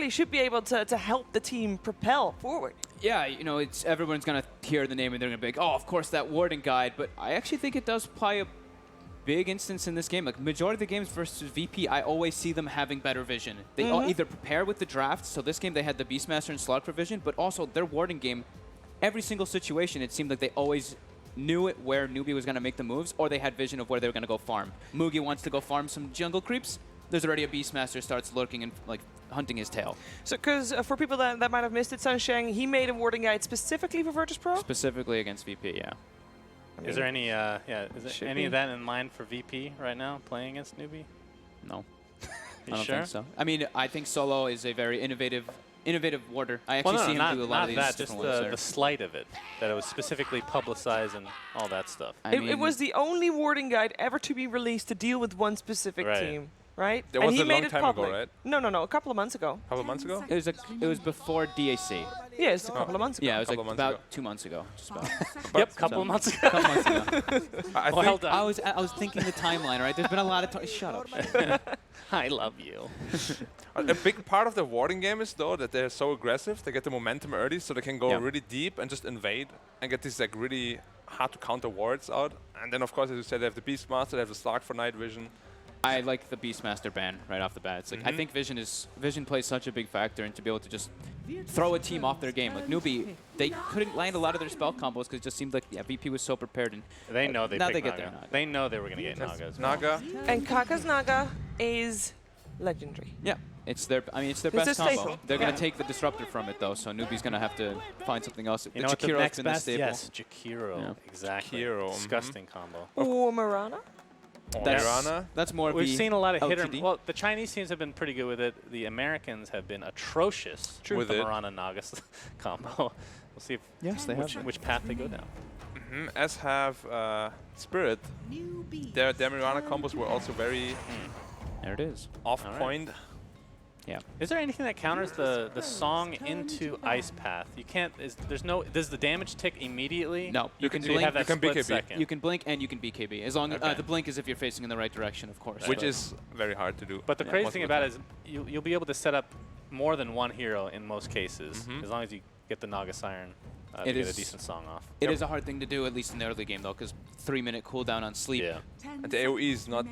really should be able to help the team propel forward. Yeah, you know, it's everyone's going to hear the name and they're going to be like, oh, of course, that warding guide. But I actually think it does play a big instance in this game. Like, majority of the games versus VP, I always see them having better vision. They all either prepare with the draft, so this game they had the Beastmaster and Slug for vision, but also their warding game, every single situation, it seemed like they always knew it where Newbee was going to make the moves, or they had vision of where they were going to go farm. Mugi wants to go farm some jungle creeps. There's already a Beastmaster starts lurking and like hunting his tail. So, because for people that might have missed it, Sunshang, he made a warding guide specifically for Virtus.pro? Specifically against VP, yeah. Is there any is there any of that in mind for VP right now, playing against Newbee? No. You I don't sure? think so. I mean, I think solo is a very innovative warder. I actually see him do a lot of these just different ones there. the slight of it, that it was specifically publicized and all that stuff. It was the only warding guide ever to be released to deal with one specific team, right? That and was he a made long it time public. ago, right? No, a couple of months ago. A couple of months ago? It was before DAC. Yeah, it's a couple of months ago. Yeah, it was like Couple of months about ago. 2 months ago. Just about. Yep, couple of months ago. Couple months ago. I Well think done. I was thinking the timeline, right? There's been a lot of time. Shut up. I love you. a big part of the warding game is, though, that they're so aggressive. They get the momentum early, so they can go really deep and just invade and get these like really hard to counter wards out. And then, of course, as you said, they have the Beastmaster, they have the Slug for night vision. I like the Beastmaster ban right off the bat. It's like I think vision plays such a big factor, and to be able to just throw a team off their game. Like Newbee, they couldn't land a lot of their spell combos because it just seemed like VP was so prepared. And They know they now picked they get Naga. their Naga. They know they were going to get Naga as well. Naga. And Kaka's Naga is legendary. Yeah, it's their It's best a combo. staple. They're gonna take the disruptor from it though, so Newbee's gonna have to find something else. You know what the Jakiro's next been the best? staple. Yes, Jakiro. Yeah. Exactly. Jakiro, Disgusting combo. Or Marana? Mirana. That's more of We've the seen a lot of LTD. hitter. Well, the Chinese teams have been pretty good with it. The Americans have been atrocious with the Marana Nagas combo. We'll see if Yes, they which path they go down. As have Spirit. Their Mirana combos were also very There it is. off All right. point. Yeah. Is there anything that counters the song into Ice Path? You can't. Does the damage tick immediately? No, you can So you blink. have that you can split BKB. second. You can blink and you can BKB. As long as Okay. the blink is if you're facing in the right direction, of course. Which but- is very hard to do. But the Yeah, crazy most thing of the about it is you'll be able to set up more than one hero in most cases, as long as you get the Naga Siren to It get a is- decent song off. It is a hard thing to do, at least in the early game though, because 3-minute cooldown on sleep. Yeah. And the AoE is not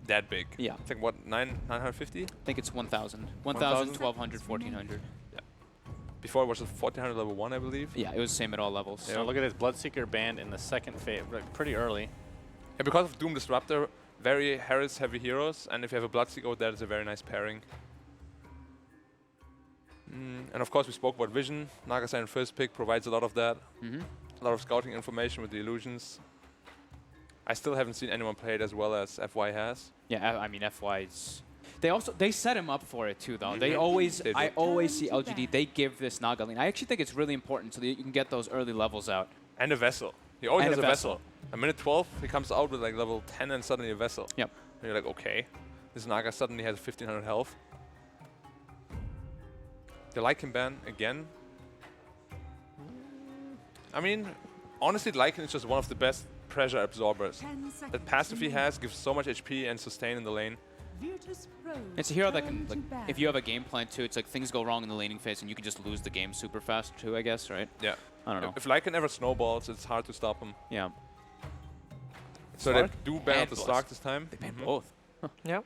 that big. Yeah. I think, what, 950? I think it's 1,000. 1,000? 1,200, 1,400. Before it was a 1400 level 1, I believe. Yeah, it was the same at all levels. So look at this Bloodseeker banned in the second phase, like pretty early. And because of Doom Disruptor, very Harris heavy heroes, and if you have a Bloodseeker, that is a very nice pairing. And of course we spoke about Vision. Naga Siren first pick provides a lot of that. A lot of scouting information with the illusions. I still haven't seen anyone play it as well as FY has. Yeah, I mean FY's. They set him up for it too, though. They They I do. always see LGD. They give this Naga lane. I actually think it's really important so that you can get those early levels out. And a vessel. He always And has a a vessel. A minute 12, he comes out with like level 10 and suddenly a vessel. Yep. And you're like, okay. This Naga suddenly has 1500 health. The Lycan ban again. I mean, honestly, Lycan is just one of the best pressure absorbers. That passive he has gives so much HP and sustain in the lane. It's a hero that can, like, if you have a game plan too, it's like things go wrong in the laning phase and you can just lose the game super fast too, I guess, right? Yeah. I don't know. If Lycan ever snowballs, it's hard to stop him. Yeah. So Slark they do ban out the and Slark this time. They ban both. Yeah.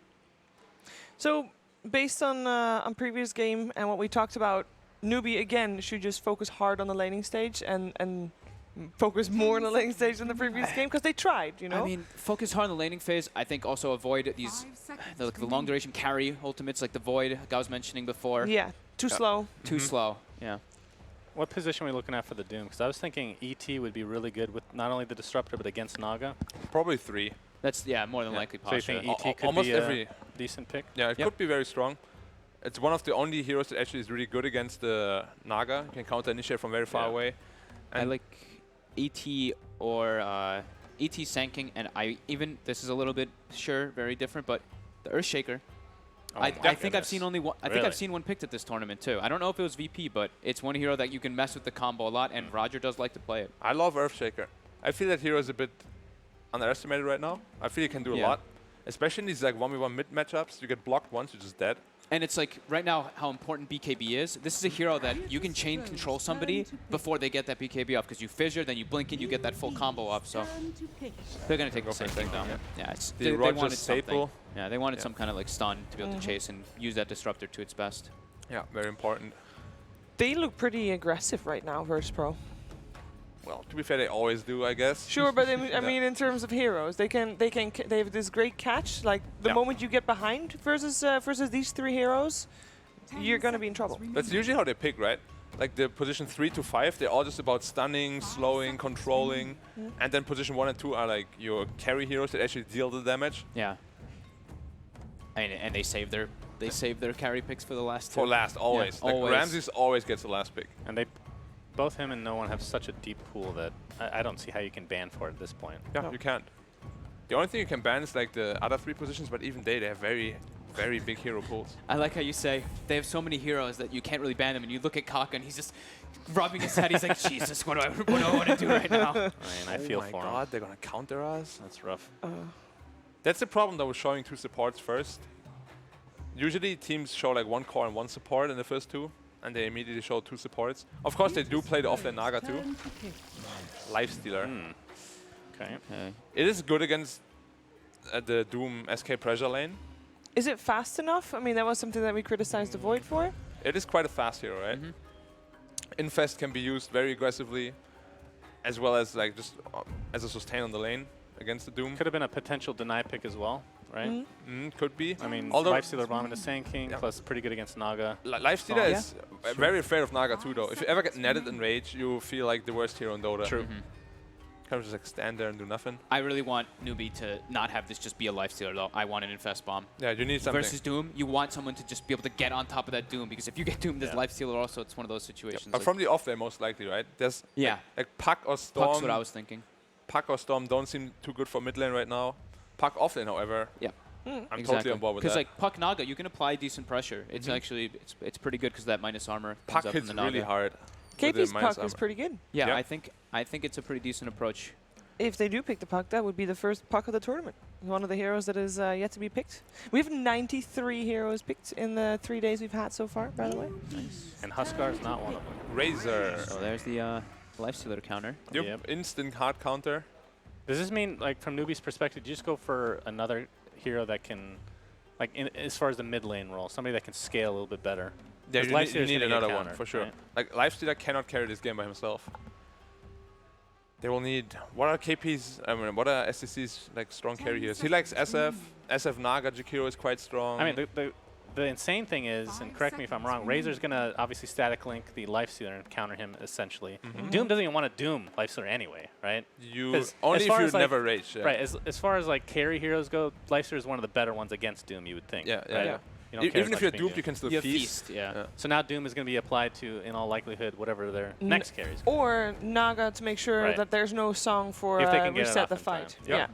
So, based on previous game and what we talked about, Newbee again should just focus hard on the laning stage and focus more on the laning stage than the previous game because they tried, you know. I mean, focus hard on the laning phase. I think also avoid these the long duration carry ultimates like the Void like I was mentioning before. Yeah, too slow. Too slow. Yeah. What position are we looking at for the Doom? Because I was thinking ET would be really good with not only the Disruptor but against Naga. Probably 3. That's more than likely So you posture. think ET could Almost be every. a decent pick? Yeah, it could be very strong. It's one of the only heroes that actually is really good against the Naga. You can counter initiate from very far away. I like ET or ET Sanking, and this is a little bit very different, but the Earthshaker. I think I've seen only one. I think I've seen one picked at this tournament too. I don't know if it was VP, but it's one hero that you can mess with the combo a lot, and Roger does like to play it. I love Earthshaker. I feel that hero is a bit underestimated right now. I feel he can do a lot, especially in these like 1v1 mid matchups. You get blocked once, you're just dead. And it's like, right now, how important BKB is. This is a hero that you can chain control somebody before they get that BKB off, because you fissure, then you blink it, you get that full combo off. So they're going to take the same thing, though. Yeah, it's, The they Roger wanted something. staple. Yeah, they wanted some kind of like stun to be able to chase and use that disruptor to its best. Yeah, very important. They look pretty aggressive right now, Virtus.pro. Well, to be fair, they always do, I guess. Sure, but I mean, in terms of heroes, they have this great catch. Like the moment you get behind versus these 3 heroes, you're gonna be in trouble. That's usually how they pick, right? Like the position 3 to 5, they're all just about stunning, slowing, controlling, and then position 1 and 2 are like your carry heroes that actually deal the damage. Yeah. And they save their carry picks for the last 2. For last, always. Yeah, Like always. Ramses always gets the last pick. And both him and No One have such a deep pool that I don't see how you can ban for it at this point. Yeah, you can't. The only thing you can ban is like the other 3 positions, but even they have very, very big hero pools. I like how you say they have so many heroes that you can't really ban them, and you look at Kaka and he's just rubbing his head. He's like, Jesus, what do I want to do right now? I mean, I feel Oh my for god, him. they're gonna counter us. That's rough. That's the problem though with showing 2 supports first. Usually teams show like 1 core and 1 support in the first 2, and they immediately show 2 supports. Of course, they do play the offlane Naga too. Lifestealer. Okay. It is good against the Doom SK pressure lane. Is it fast enough? I mean, that was something that we criticized the Void for. It is quite a fast hero, right? Infest can be used very aggressively, as well as like just as a sustain on the lane against the Doom. Could have been a potential deny pick as well, right? Could be. I mean, although Lifestealer Bomb into Sand King, plus pretty good against Naga. Lifestealer is very afraid of Naga too, though. If you ever get netted in Rage, you feel like the worst hero in Dota. True. Kind of just like stand there and do nothing. I really want Newbee to not have this just be a lifestealer, though. I want an Infest Bomb. Yeah, you need something. Versus Doom, you want someone to just be able to get on top of that Doom, because if you get Doomed as lifestealer also, it's one of those situations. But Like from the off lane, most likely, right? There's like Puck or Storm. Puck's what I was thinking. Puck or Storm don't seem too good for mid lane right now. Puck off lane, however. Yeah. I'm totally on board with that. Because like Puck Naga, you can apply decent pressure. It's actually it's pretty good because that minus armor comes Puck up hits in the Naga. really hard. KP's Puck is pretty good. Yeah, Yep. I think it's a pretty decent approach. If they do pick the Puck, that would be the first Puck of the tournament. One of the heroes that is yet to be picked. We have 93 heroes picked in the 3 days we've had so far, by the way. Nice. And Huskar is not one of them. Razor. So there's the lifestealer counter. Yep. Instant hard counter. Does this mean, like, from Newbee's perspective, do you just go for another hero that can, like, as far as the mid lane role, somebody that can scale a little bit better? Yeah, 'Cause you Lifestealer's need gonna get another one, countered, for sure. right? Like, Lifestealer cannot carry this game by himself. They will need... What are KP's... I mean, what are SCC's, like, strong carry heroes? He likes SF. SF Naga Jakiro is quite strong. I mean, the insane thing is, and correct me if I'm wrong, Razor's going to obviously static link the Lifestealer and counter him, essentially. Doom doesn't even want to Doom Lifestealer anyway, right? Only if you like, never rage. Yeah. Right, as far as, like, carry heroes go, Lifestealer is one of the better ones against Doom, you would think. Yeah, right? yeah. You don't care as Even if much you're being doomed, you can still You feast. yeah. So now Doom is going to be applied to, in all likelihood, whatever their next carry is. Or Naga to make sure Right. that there's no song for If they can get it reset off the in time. fight. Yep. Yeah.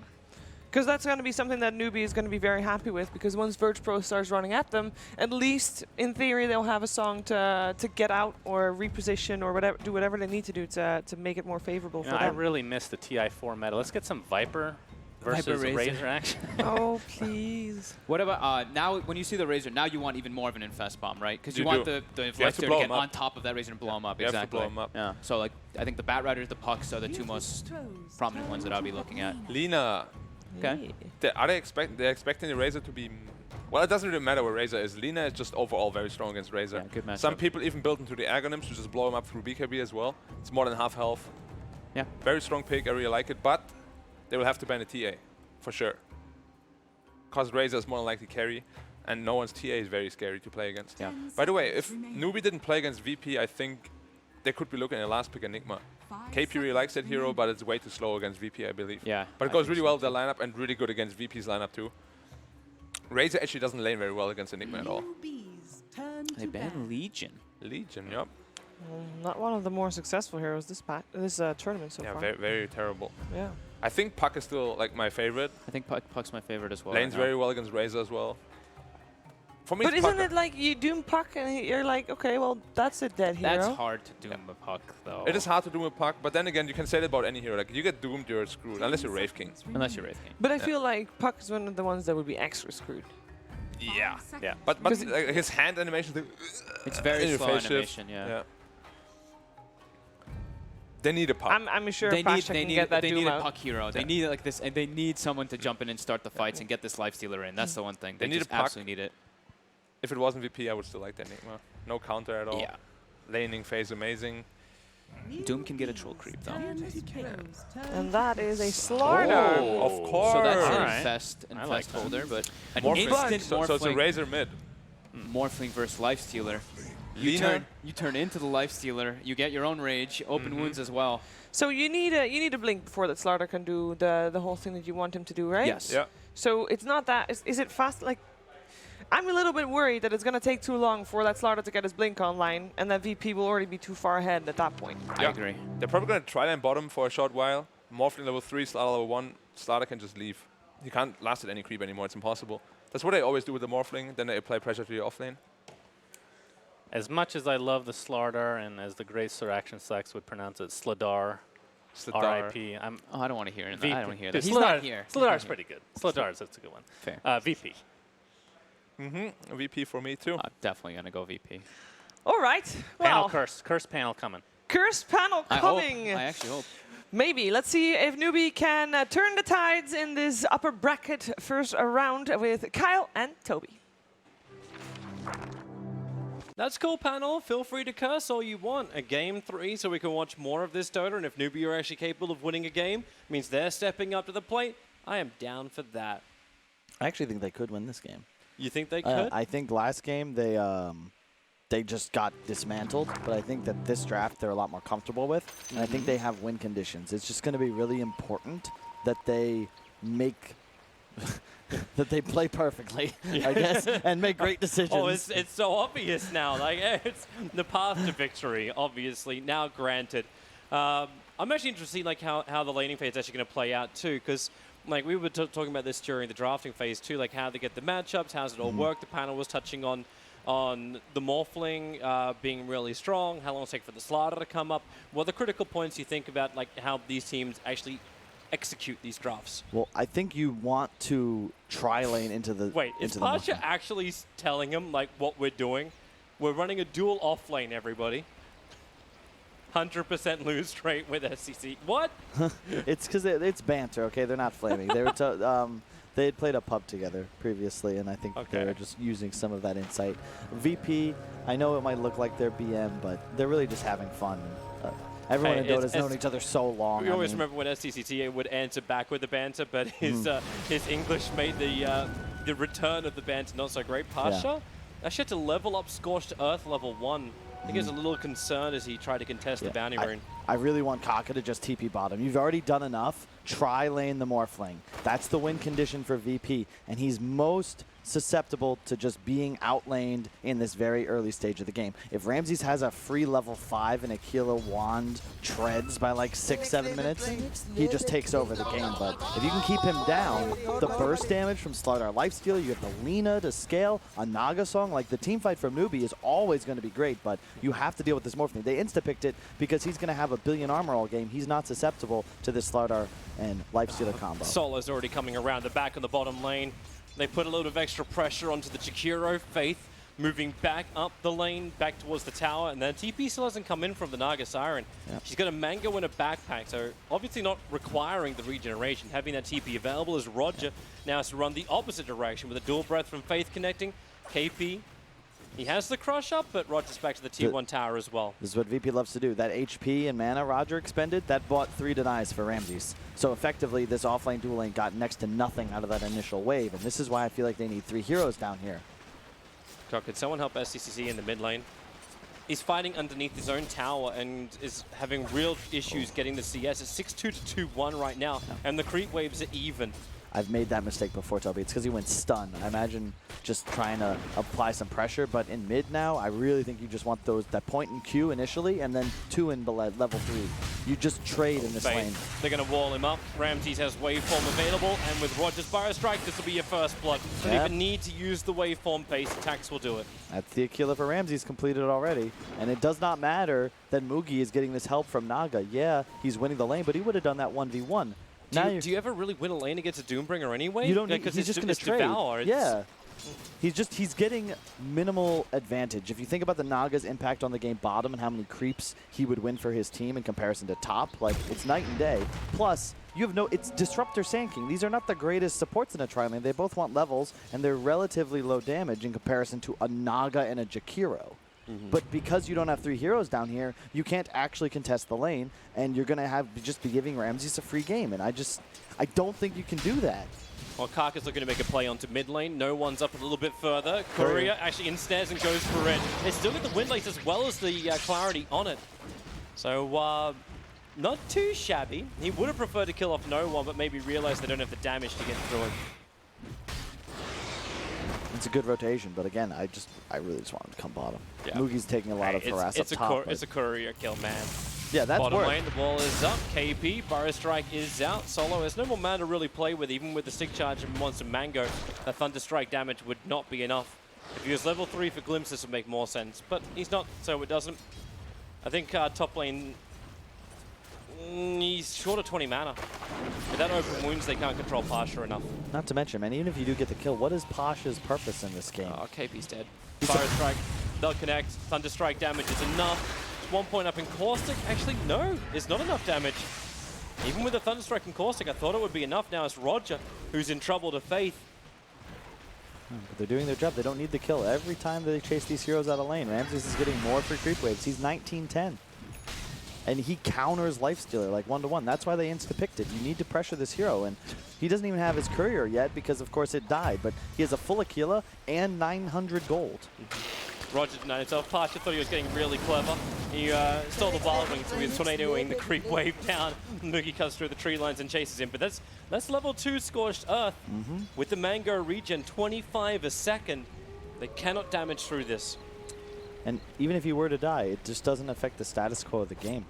Because that's going to be something that Newbee is going to be very happy with, because once Virtus.pro starts running at them, at least in theory they'll have a song to get out or reposition or whatever, do whatever they need to do to make it more favorable for I them. really miss the TI4 meta. Let's get some Viper versus Razor. Razor action. Oh, please. What about now? When you see the Razor, now you want even more of an Infest Bomb, right? Because you You want do. the You have to Lifestealer blow to him get up. on top of that Razor and blow him up. You have to exactly. blow him up. Yeah. So like, I think the Bat Riders, the Pucks are the 2 most prominent ones that I'll be looking at. Lina. Okay. Are they expecting the Razor to be... Well, it doesn't really matter where Razor is. Lina is just overall very strong against Razor. Yeah, good matchup. Some people even built into the Agonyms to just blow him up through BKB as well. It's more than half health. Yeah. Very strong pick. I really like it. But they will have to ban a TA, for sure. Because Razor is more than likely carry. And no one's TA is very scary to play against. Yeah. By the way, if Newbee didn't play against VP, I think they could be looking at last pick Enigma. KP really likes that hero, but it's way too slow against VP, I believe. Yeah. But it goes really well with their lineup and really good against VP's lineup too. Razor actually doesn't lane very well against Enigma at all. They ban Legion. Legion, yep. Not one of the more successful heroes this tournament so Yeah, far. very, very terrible. Yeah. I think Puck is still like my favorite. I think Puck's my favorite as well. Lanes right now. very well against Razor as well. For me, But it's isn't Puck. it like you doom Puck and you're like, okay, well, that's a dead hero. That's hard to doom a Puck, though. It is hard to doom a Puck, but then again, you can say that about any hero. Like, you get doomed, you're screwed, unless you're Wraith King. Unless you're Wraith King. But I feel like Puck is one of the ones that would be extra screwed. Yeah. Yeah. But his hand animation thing. It's very your slow face shift. animation, yeah. They need a puck. I'm sure Pasha can get that they Doom need a out. puck hero. They need like this, and they need someone to jump in and start the fights and get this lifestealer in. That's the one thing. They need just a puck. absolutely need it. If it wasn't VP, I would still like the Enigma. No counter at all. Yeah. Laning phase amazing. Doom can get a troll creep though. And that is a Slardar. Oh, of course. So that's All an right. infest like that. holder, but an Morphling. instant So it's a morphling. Razor mid. Morphling versus lifestealer. Lina. You turn into the lifestealer. You get your own rage, open wounds as well. So you need a blink before that Slardar can do the whole thing that you want him to do, right? Yes. Yeah. So it's not that. Is it fast? Like, I'm a little bit worried that it's going to take too long for that Slardar to get his blink online, and that VP will already be too far ahead at that point. I agree. They're probably going to try line bottom for a short while. Morphling level 3, Slardar level 1. Slardar can just leave. He can't last at any creep anymore. It's impossible. That's what they always do with the Morphling. Then they apply pressure to your offlane. As much as I love the Slardar, and as the great Sir Action Slacks would pronounce it, Slardar, Slardar. R.I.P. I'm Oh, I don't want to hear it. VP. I don't want to hear Dude, that. He's not here. Slardar's pretty good. Slardar's that's a good one. Fair. VP. VP for me too. I'm definitely gonna go VP. All right. Panel Well, curse panel coming. curse panel coming. I actually hope. Maybe. Let's see if Newbee can turn the tides in this upper bracket first round with Kyle and Toby. That's cool, panel. Feel free to curse all you want. A game 3 so we can watch more of this Dota, and if Newbee are actually capable of winning a game, means they're stepping up to the plate. I am down for that. I actually think they could win this game. You think they could? I think last game they just got dismantled, but I think that this draft they're a lot more comfortable with, and I think they have win conditions. It's just going to be really important that they make that they play perfectly, I guess, and make great decisions. Oh, it's so obvious now. Like, it's the path to victory, obviously, now granted. I'm actually interested to see like, how the laning phase is actually going to play out, too, because like we were talking about this during the drafting phase, too, like how they get the matchups, how does it all work. The panel was touching on the Morphling being really strong, how long it'll take for the Slardar to come up. What are the critical points you think about like how these teams actually execute these drafts? Well, I think you want to tri-lane into the Wait, is into the Pasha Morphling. actually telling him like what we're doing? We're running a dual off lane, everybody. 100% lose rate with SCC. What? It's because it's banter, okay? They're not flaming. They were they had played a pub together previously, and I think they were just using some of that insight. VP, I know it might look like they're BM, but they're really just having fun. Everyone in Dota's known each other so long. We always remember when SCCT would answer back with the banter, but his English made the return of the banter not so great. Pasha actually had to level up Scorched Earth level 1. I think he was a little concerned as he tried to contest the bounty rune. I really want Kaka to just TP bottom. You've already done enough. Try lane the Morphling. That's the win condition for VP, and he's most susceptible to just being outlaned in this very early stage of the game. If Ramses has a free level 5 and Aquila wand treads by like 6-7 minutes, he just takes over the game. But if you can keep him down, the burst damage from Slardar Lifesteal, you have the Lina to scale, a Naga song, like the team fight from Newbee is always going to be great, but you have to deal with this Morphling. They insta-picked it because he's going to have a billion armor all game. He's not susceptible to this Slardar and Lifestealer combo. Solo's already coming around the back of the bottom lane. They put a little bit of extra pressure onto the Chikiro. Faith moving back up the lane, back towards the tower, and then TP still hasn't come in from the Naga Siren. She's got a Mango in a backpack, so obviously not requiring the regeneration. Having that TP available as Roger now has to run the opposite direction with a dual breath from Faith connecting. KP, he has the crush up, but Roger's back to the T1 tower as well. This is what VP loves to do. That HP and mana Roger expended, that bought 3 denies for Ramses. So effectively, this offlane dual lane got next to nothing out of that initial wave, and this is why I feel like they need 3 heroes down here. Could someone help SCCC in the mid lane? He's fighting underneath his own tower and is having real issues getting the CS. It's 6-2 to 2-1 right now, and the creep waves are even. I've made that mistake before, Toby. It's because he went stun. I imagine just trying to apply some pressure, but in mid now, I really think you just want that point and Q initially, and then 2 in level 3. You just trade in this lane. They're going to wall him up. Ramses has waveform available, and with Roger's Fire Strike, this will be your first blood. Don't even need to use the waveform base. Attacks will do it. That's the Aquila for Ramses completed already. And it does not matter that Mugi is getting this help from Naga. Yeah, he's winning the lane, but he would have done that 1v1. Do you ever really win a lane against a Doombringer anyway? You don't need, he's just going to trade. Devour. Yeah. he's getting minimal advantage. If you think about the Naga's impact on the game bottom and how many creeps he would win for his team in comparison to top, like it's night and day. Plus, you have it's Disruptor Sand King. These are not the greatest supports in a tri-lane. They both want levels, and they're relatively low damage in comparison to a Naga and a Jakiro. But because you don't have 3 heroes down here, you can't actually contest the lane, and you're going to just be giving Ramses a free game. And I don't think you can do that. Well, Karka's looking to make a play onto mid lane. No one's up a little bit further. Courier actually insnares and goes for it. They still get the win lace as well as the clarity on it. So, not too shabby. He would have preferred to kill off no one, but maybe realized they don't have the damage to get through it. It's a good rotation, but again, I really just want him to come bottom. Yeah. Mugi's taking a lot of harass up top. It's a courier kill, man. Yeah, that's Bottom work. lane, the ball is up. KP, Burrow Strike is out. Solo has no more mana to really play with, even with the stick charge and Monster Mango. That Thunder Strike damage would not be enough. If he was level 3 for Glimpse, this would make more sense, but he's not, so it doesn't. I think top lane, he's short of 20 mana. Without open wounds, they can't control Pasha enough. Not to mention, man, even if you do get the kill, what is Pasha's purpose in this game? Oh, KP's dead. Burrow Strike, they'll connect. Thunder Strike damage is enough. 1 point up in Caustic. Actually, no, it's not enough damage. Even with the Thunder Strike and Caustic, I thought it would be enough. Now it's Roger who's in trouble to Faith. But they're doing their job. They don't need the kill. Every time they chase these heroes out of lane, Ramses is getting more free creep waves. He's 19-10. And he counters Lifestealer like 1-to-1. That's why they insta-picked it. You need to pressure this hero. And he doesn't even have his courier yet because, of course, it died. But he has a full Aquila and 900 gold. Roger denied himself. Pasha thought he was getting really clever. He stole the Wild Wing, so he was tornadoing the creep wave down. Mugi cuts through the tree lines and chases him. But that's level 2 Scorched Earth. With the Mango regen, 25 a second. They cannot damage through this. And even if he were to die, it just doesn't affect the status quo of the game.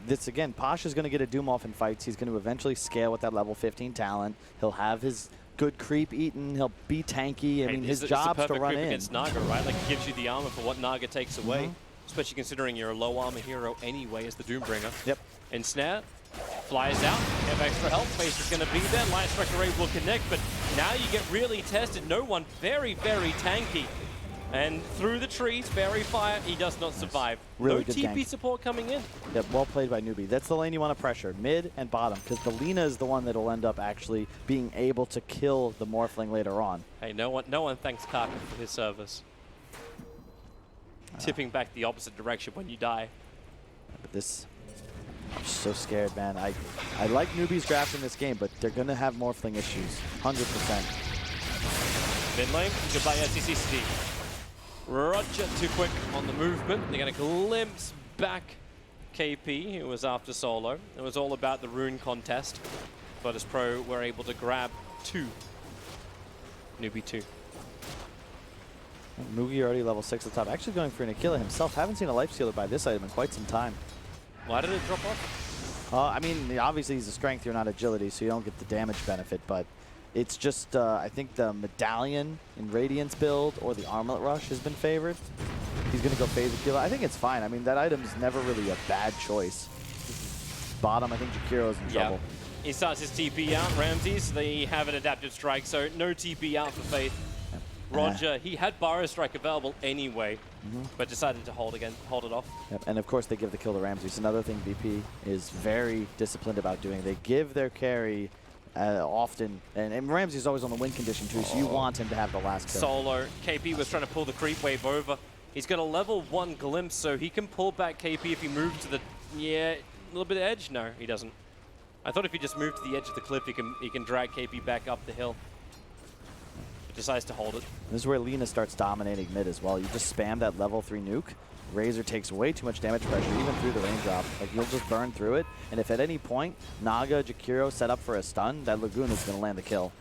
This again, Pasha's going to get a Doom off in fights. He's going to eventually scale with that level 15 talent. He'll have his good creep eaten. He'll be tanky. I mean, his job's to run in. Against Naga, right? Like, it gives you the armor for what Naga takes away. Especially considering you're a low armor hero anyway as the Doombringer. Yep. Ensnare, flies out, have extra health, Face is going to be there. Light Strike Array will connect, but now you get really tested. No one very, very tanky. And through the trees, Fairy Fire, he does not survive. Really no good TP gank. support coming in. Yep, well played by Newbee. That's the lane you want to pressure, mid and bottom, because the Lina is the one that will end up actually being able to kill the Morphling later on. Hey, no one thanks Karka for his service. Tipping back the opposite direction when you die. But this, I'm so scared, man. I like Newbee's draft in this game, but they're going to have Morphling issues, 100%. Mid lane, goodbye SCCC. Roger too quick on the movement. They're going to glimpse back KP, who was after Solo. It was all about the rune contest. Virtus.pro were able to grab 2. Newbee 2. Mugi already level 6 at the top. Actually going for an Aquila himself. Haven't seen a Lifestealer by this item in quite some time. Why did it drop off? I mean, obviously he's a strength, you're not agility, so you don't get the damage benefit, but it's just, I think the Medallion in Radiance build or the Armlet Rush has been favored. He's going to go phase Aquila. I think it's fine. I mean, that item's never really a bad choice. Bottom, I think Jakiro's in trouble. He starts his TP out. Ramses, they have an adaptive strike, so no TP out for Faith. Roger, he had Burrow Strike available anyway, but decided to hold it off. Yep. And of course they give the kill to Ramses. Another thing VP is very disciplined about doing. They give their carry often, and Ramses is always on the win condition too, so you want him to have the last kill. Solo, KP was trying to pull the creep wave over. He's got a level 1 glimpse, so he can pull back KP if he moves to the, a little bit of edge. No, he doesn't. I thought if he just moved to the edge of the cliff, he can drag KP back up the hill. Decides to hold it. This is where Lina starts dominating mid as well. You just spam that level 3 nuke. Razor takes way too much damage pressure, even through the raindrop. Like, you'll just burn through it, and if at any point Naga, Jakiro set up for a stun, that Lagoon is going to land the kill.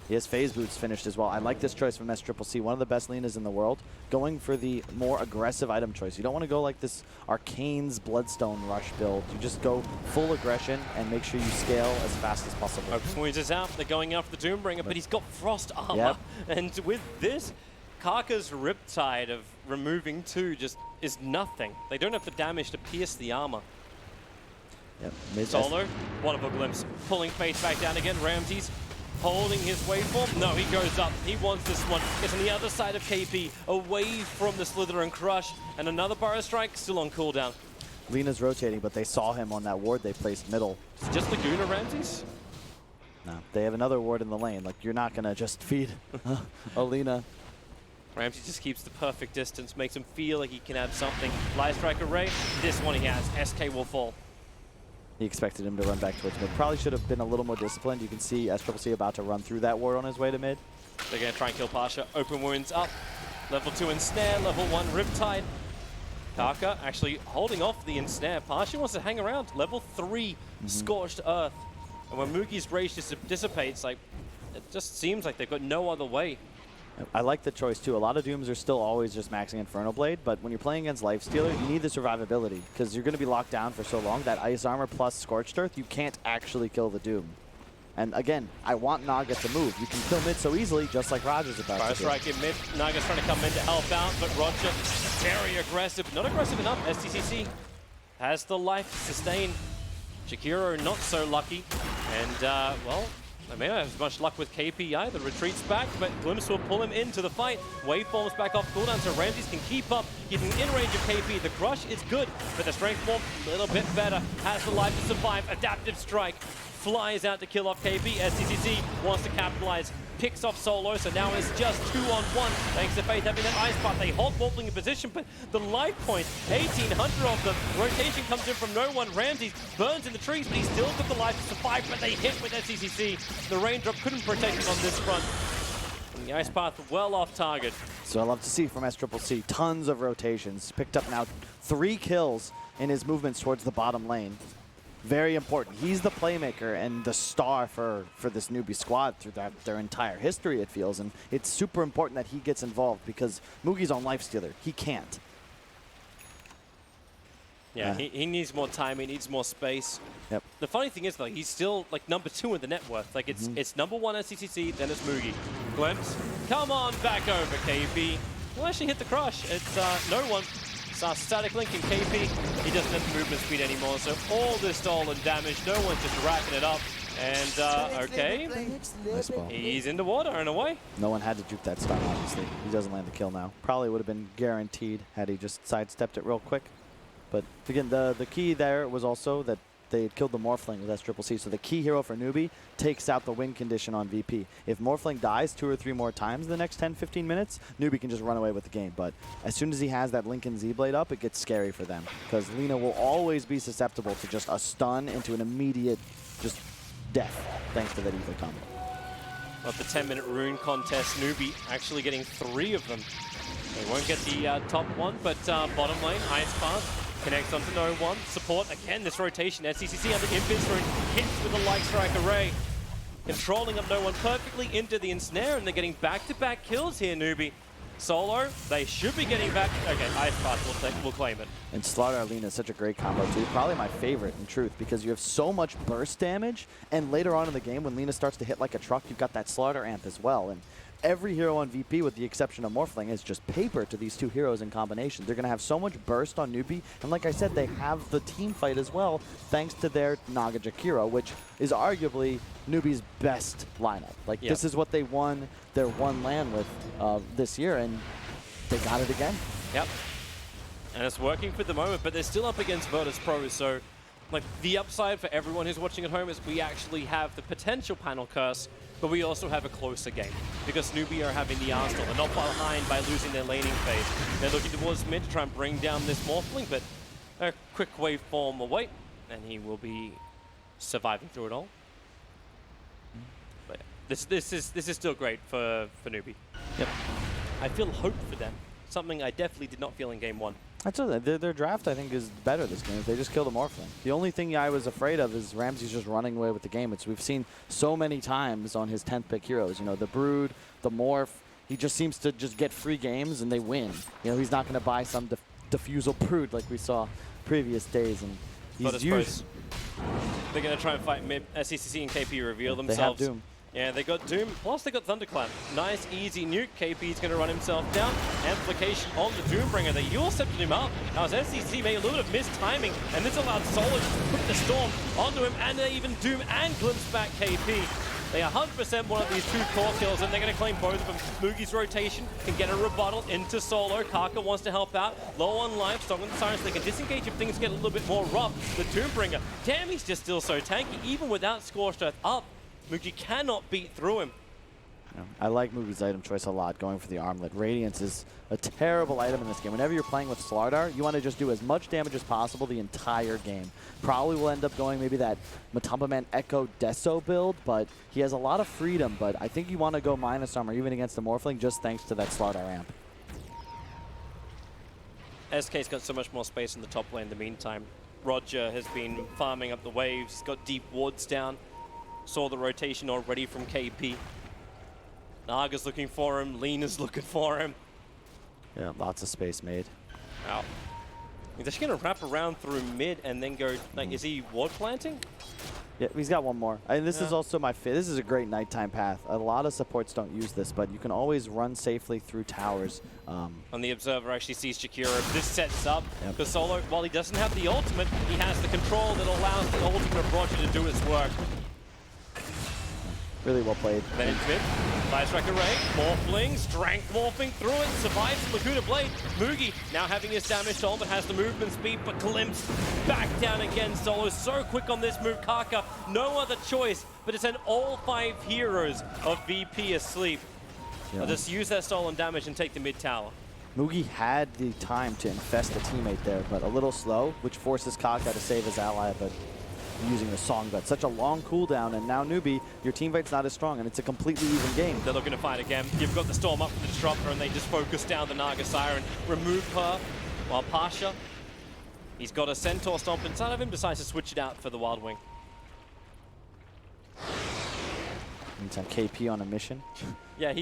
He has Phase Boots finished as well. I like this choice from SCCC, one of the best Linas in the world, going for the more aggressive item choice. You don't want to go like this Arcane's Bloodstone Rush build. You just go full aggression and make sure you scale as fast as possible. Open Wounds is out. They're going after the Doombringer, but he's got Frost Armor. Yep. And with this, Karka's Riptide of removing 2 just is nothing. They don't have the damage to pierce the armor. Yep. Mid Solo, wonderful glimpse. Pulling Faith back down again. Ramses holding his waveform. No, he goes up. He wants this one. Gets on the other side of KP, away from the Slither and Crush. And another Burrow Strike, still on cooldown. Lina's rotating, but they saw him on that ward they placed middle. Is it just Laguna Ramses? No, they have another ward in the lane. Like, you're not going to just feed Alina. Ramsey just keeps the perfect distance, makes him feel like he can have something. Light Strike Array, this one he has. SK will fall. He expected him to run back towards mid. Probably should have been a little more disciplined. You can see SCC about to run through that ward on his way to mid. They're going to try and kill Pasha. Open wounds up. Level 2 ensnare, level 1 Riptide. Kaka actually holding off the ensnare. Pasha wants to hang around. Level 3 Scorched Earth. And when Mugi's rage dissipates, like, it just seems like they've got no other way. I like the choice too. A lot of Dooms are still always just maxing Infernal Blade, but when you're playing against Lifestealer, you need the survivability because you're going to be locked down for so long. That Ice Armor plus Scorched Earth, you can't actually kill the Doom. And again, I want Naga to move. You can kill mid so easily, just like Roger's about Fire to do. Strike in mid. Naga's trying to come in to help out, but Roger very aggressive. Not aggressive enough. STCC has the life sustain. Shakiro not so lucky. And, well, I may not have as much luck with KP either. Retreats back, but Glimpse will pull him into the fight. Waveforms back off cooldown, so Ramses can keep up, getting in range of KP. The crush is good, but the strength form a little bit better. Has the life to survive. Adaptive strike flies out to kill off KP. SCCC wants to capitalize. Picks off Solo, so now it's just 2-on-1. Thanks to Faith having that ice path. They hold morphling in position, but the life point, 1,800 of them. Rotation comes in from no one. Ramses burns in the trees, but he's still got the life to survive, but they hit with SCCC. The raindrop couldn't protect him on this front. And the ice path well off target. So I love to see from SCC, tons of rotations. Picked up now 3 kills in his movements towards the bottom lane. Very important. He's the playmaker and the star for this newbie squad through their entire history, it feels. And it's super important that he gets involved because Mugi's on Lifestealer. He can't. Yeah, he needs more time. He needs more space. Yep. The funny thing is, though, he's still like number 2 in the net worth. Like it's number 1 SCCC, then it's Mugi. Glimpse, come on back over, KP. We'll actually hit the crush. It's no one. Static Link and KP, he doesn't have the movement speed anymore, so all this stolen damage, no one's just racking it up. And, okay, Nice ball. he's in the water and away. No one had to juke that stun, obviously. He doesn't land the kill now. Probably would have been guaranteed had he just sidestepped it real quick. But again, the key there was also that they had killed the Morphling with SCC. So the key hero for Newbee takes out the win condition on VP. If Morphling dies 2 or 3 more times in the next 10-15 minutes, Newbee can just run away with the game. But as soon as he has that Lincoln Z-Blade up, it gets scary for them. Because Lina will always be susceptible to just a stun into an immediate just death, thanks to that Ether combo. But the 10-minute rune contest, Newbee actually getting 3 of them. They won't get the top one, but bottom lane, Ice Path. Connects onto no one. Support, again, this rotation. SCCC under Invis Rune hits with a Light Strike Array. Controlling up no one perfectly into the ensnare, and they're getting back-to-back kills here, Newbee. Solo, they should be getting back. Okay, Ice Path will claim it. And Slaughter Alina is such a great combo too. Probably my favorite in truth because you have so much burst damage, and later on in the game when Lina starts to hit like a truck, you've got that Slaughter amp as well. And every hero on VP, with the exception of Morphling, is just paper to these 2 heroes in combination. They're going to have so much burst on Newbee, and like I said, they have the team fight as well, thanks to their Naga Jakiro, which is arguably Newbee's best lineup. Like, this is what they won their one LAN with this year, and they got it again. Yep. And it's working for the moment, but they're still up against Virtus.pro, so like the upside for everyone who's watching at home is we actually have the potential panel curse, but we also have a closer game because Newbee are having the Arsenal. They're not far behind by losing their laning phase. They're looking towards mid to try and bring down this Morphling, but a quick waveform away, and he will be surviving through it all. But this is still great for Newbee. Yep. I feel hope for them. Something I definitely did not feel in game 1. That's their draft, I think, is better this game. If they just kill the Morphling. The only thing I was afraid of is Ramsey's just running away with the game. We've seen so many times on his 10th pick heroes. You know, the Brood, the Morph. He just seems to just get free games and they win. You know, he's not going to buy some Diffusal Brood like we saw previous days. And he's used. They're going to try and fight mid. SCCC and KP reveal themselves. They have Doom. Yeah, they got Doom, plus they got Thunderclap. Nice, easy nuke. KP's going to run himself down. Amplification on the Doombringer. They Eul-Scepted him up. Now, as SCC made a little bit of missed timing, and this allowed Solo to put the Storm onto him, and they even Doom and Glimpse back KP. They 100% one of these 2 core kills, and they're going to claim both of them. Mugi's rotation can get a rebuttal into solo. Kaka wants to help out. Low on life, strong on the sirens. They can disengage if things get a little bit more rough. The Doombringer, damn, he's just still so tanky. Even without Scorched Earth up, Mugi cannot beat through him. I like Mugi's item choice a lot, going for the armlet. Radiance is a terrible item in this game. Whenever you're playing with Slardar, you want to just do as much damage as possible the entire game. Probably will end up going maybe that Matumba Man Echo Deso build, but he has a lot of freedom. But I think you want to go minus armor even against the Morphling just thanks to that Slardar ramp. SK's got so much more space in the top lane in the meantime. Roger has been farming up the waves, got deep wards down. Saw the rotation already from KP. Naga's looking for him, Lena's looking for him. Yeah, lots of space made. Wow. He's actually going to wrap around through mid and then go, like, is he ward planting? Yeah, he's got one more. And this is also this is a great nighttime path. A lot of supports don't use this, but you can always run safely through towers. And the Observer actually sees Shakira. This sets up, because Solo, while he doesn't have the ultimate, he has the control that allows the ultimate of Roger to do its work. Really well played. Then into mid, Fire Strike Array, Morphling, Strength morphing through it, survives Lacuna Blade. Mugi now having his damage on, but has the movement speed, but glimpsed back down again. Solo so quick on this move. Kaka, no other choice, but to send all 5 heroes of VP asleep. They'll just use their stolen damage and take the mid tower. Mugi had the time to infest the teammate there, but a little slow, which forces Kaka to save his ally, but using the Songbird. Such a long cooldown, and now Newbee, your team fight's not as strong, and it's a completely even game. They're looking to fight again. You've got the Storm up for the Disruptor, and they just focus down the Naga Siren, remove her, while Pasha, he's got a Centaur Stomp inside of him, decides to switch it out for the Wild Wing. Meantime, KP on a mission. Yeah,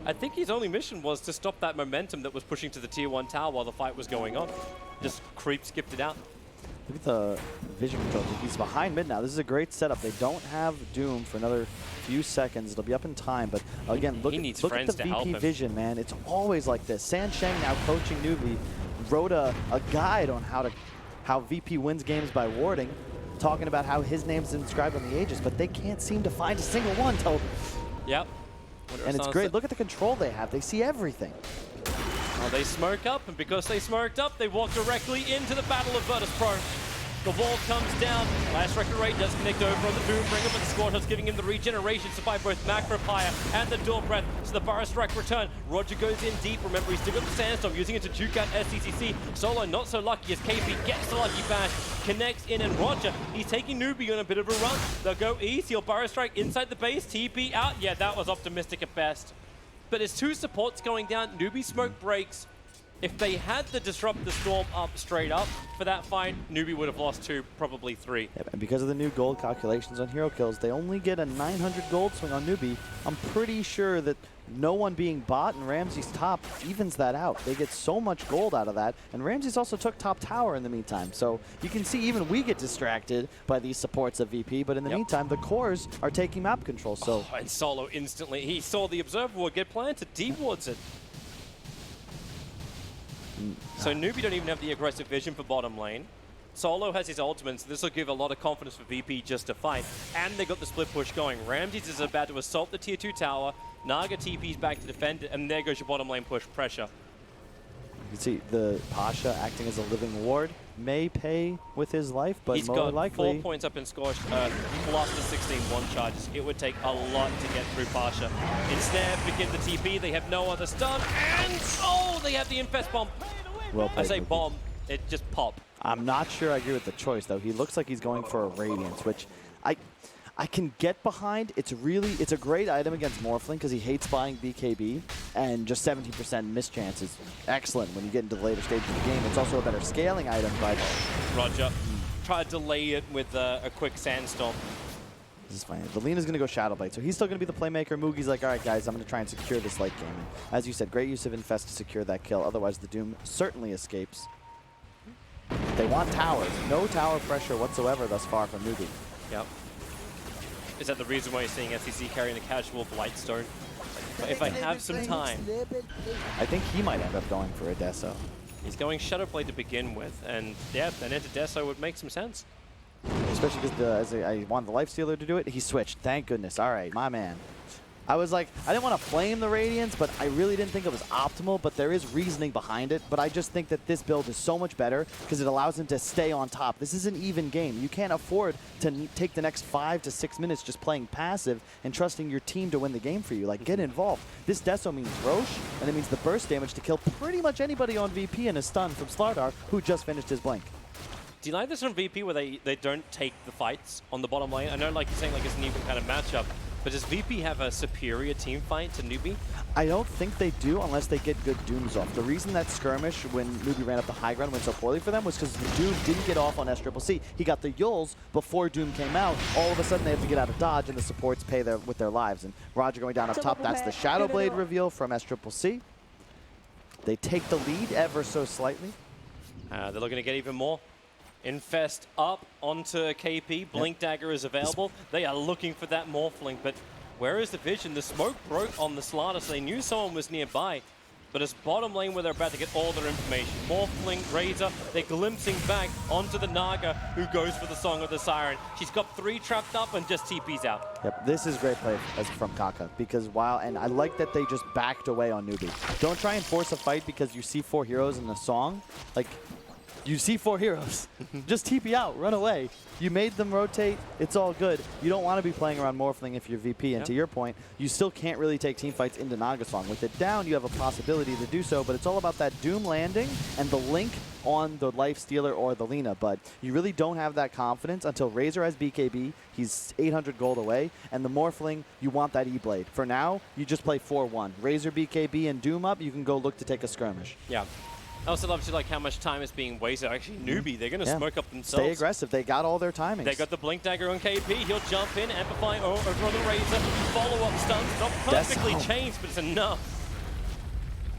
I think his only mission was to stop that momentum that was pushing to the tier 1 tower while the fight was going on. Just skipped it out. Look at the vision control. He's behind mid now. This is a great setup. They don't have Doom for another few seconds. It'll be up in time, but again, look at the VP vision, man. It's always like this. San Sheng, now coaching Newbee, wrote a guide on how VP wins games by warding, talking about how his name's inscribed on the Aegis, but they can't seem to find a single one. Yep. And it's great. Look at the control they have. They see everything. Well, they smoke up, and because they smoked up, they walk directly into the battle of Virtus.pro. The wall comes down. Last Record Rate does connect over on the Doombringer, but the Squatters giving him the regeneration to buy both Macropire and the Door Breath. So the Burrow Strike return. Roger goes in deep. Remember, he's still got the Sandstorm, using it to juke out SCCC. Solo not so lucky as KP gets the Lucky Bash, connects in, and Roger, he's taking Newbee on a bit of a run. They'll go east. He'll Burrow Strike inside the base. TP out. Yeah, that was optimistic at best. But there's 2 supports going down. Newbee smoke breaks. If they had the Disrupt the Storm up straight up for that fight, Newbee would have lost 2, probably 3. Yep, and because of the new gold calculations on hero kills, they only get a 900 gold swing on Newbee. I'm pretty sure that no one being bot and Ramsey's top evens that out. They get so much gold out of that, and Ramsey's also took top tower in the meantime. So you can see even we get distracted by these supports of VP, but in the meantime, the cores are taking map control. So and Solo instantly, he saw the Observer Ward get planted, dewards it. So Newbee don't even have the aggressive vision for bottom lane. Solo has his ultimate, so this will give a lot of confidence for VP just to fight. And they got the split push going. Ramses is about to assault the tier 2 tower. Naga TP's back to defend it, and there goes your bottom lane push pressure. You can see the Pasha acting as a living ward may pay with his life, but he's more got likely 4 points up in Scorched plus the 16 one charges. It would take a lot to get through Pasha. Ensnare, begin the TP, they have no other stun, and oh, they have the Infest Bomb. Well played, I say Newbee. bomb, it just pop. I'm not sure I agree with the choice, though. He looks like he's going for a Radiance, which I can get behind. It's a great item against Morphling because he hates buying BKB, and just 17% miss chance is excellent when you get into the later stages of the game. It's also a better scaling item, but Roger, try to delay it with a quick Sandstorm. this is fine. Valena's going to go Shadow Blade, so he's still going to be the playmaker. Mugi's like, all right, guys, I'm going to try and secure this late game. And as you said, great use of Infest to secure that kill. Otherwise, the Doom certainly escapes. They want towers. No tower pressure whatsoever thus far from Newbee. Yep. Is that the reason why you're seeing SEC carrying the casual Blightstone? If I have some time. I think he might end up going for a Deso. He's going Shadowblade to begin with, and yeah, then into Deso would make some sense. especially because I wanted the lifestealer to do it. He switched. Thank goodness. All right, my man. I was like, I didn't want to flame the Radiance, but I really didn't think it was optimal, but there is reasoning behind it. But I just think that this build is so much better because it allows him to stay on top. This is an even game. You can't afford to take the next 5 to 6 minutes just playing passive and trusting your team to win the game for you. Like, get involved. This Deso means Rosh, and it means the burst damage to kill pretty much anybody on VP and a stun from Slardar, who just finished his blink. Do you like this from VP where they don't take the fights on the bottom lane? I know, like you're saying, like it's an even kind of matchup, but does VP have a superior team fight to Newbee? I don't think they do unless they get good Dooms off. The reason that skirmish, when Newbee ran up the high ground, went so poorly for them was because the Doom didn't get off on SCCC. He got the Yules before Doom came out. All of a sudden, they have to get out of dodge, and the supports pay with their lives. And Roger going down up top, that's the Shadow Blade reveal from SCCC. They take the lead ever so slightly. They're looking to get even more. Infest up onto KP. Blink Dagger is available. They are looking for that morphling, but where is the vision? The smoke broke on the Slardar, so they knew someone was nearby. But it's bottom lane where they're about to get all their information. Morphling, Razor, they're glimpsing back onto the Naga, who goes for the Song of the Siren. She's got 3 trapped up and just TP's out. Yep, this is great play from Kaka, because and I like that they just backed away on Newbee. Don't try and force a fight because you see 4 heroes in the song. Like, you see 4 heroes. Just TP out, run away. You made them rotate, it's all good. You don't want to be playing around Morphling if you're VP, and to your point, you still can't really take team fights into Nagasong. With it down, you have a possibility to do so, but it's all about that Doom landing and the link on the Lifestealer or the Lina, but you really don't have that confidence until Razor has BKB, he's 800 gold away, and the Morphling, you want that E-Blade. For now, you just play 4-1. Razor, BKB, and Doom up, you can go look to take a skirmish. Yeah. I also love to like how much time is being wasted. Actually, Newbee, they're going to smoke up themselves. Stay aggressive. They got all their timings. They got the Blink Dagger on KP. He'll jump in, amplify over on the Razor. Follow-up stuns. Not perfectly changed, but it's enough.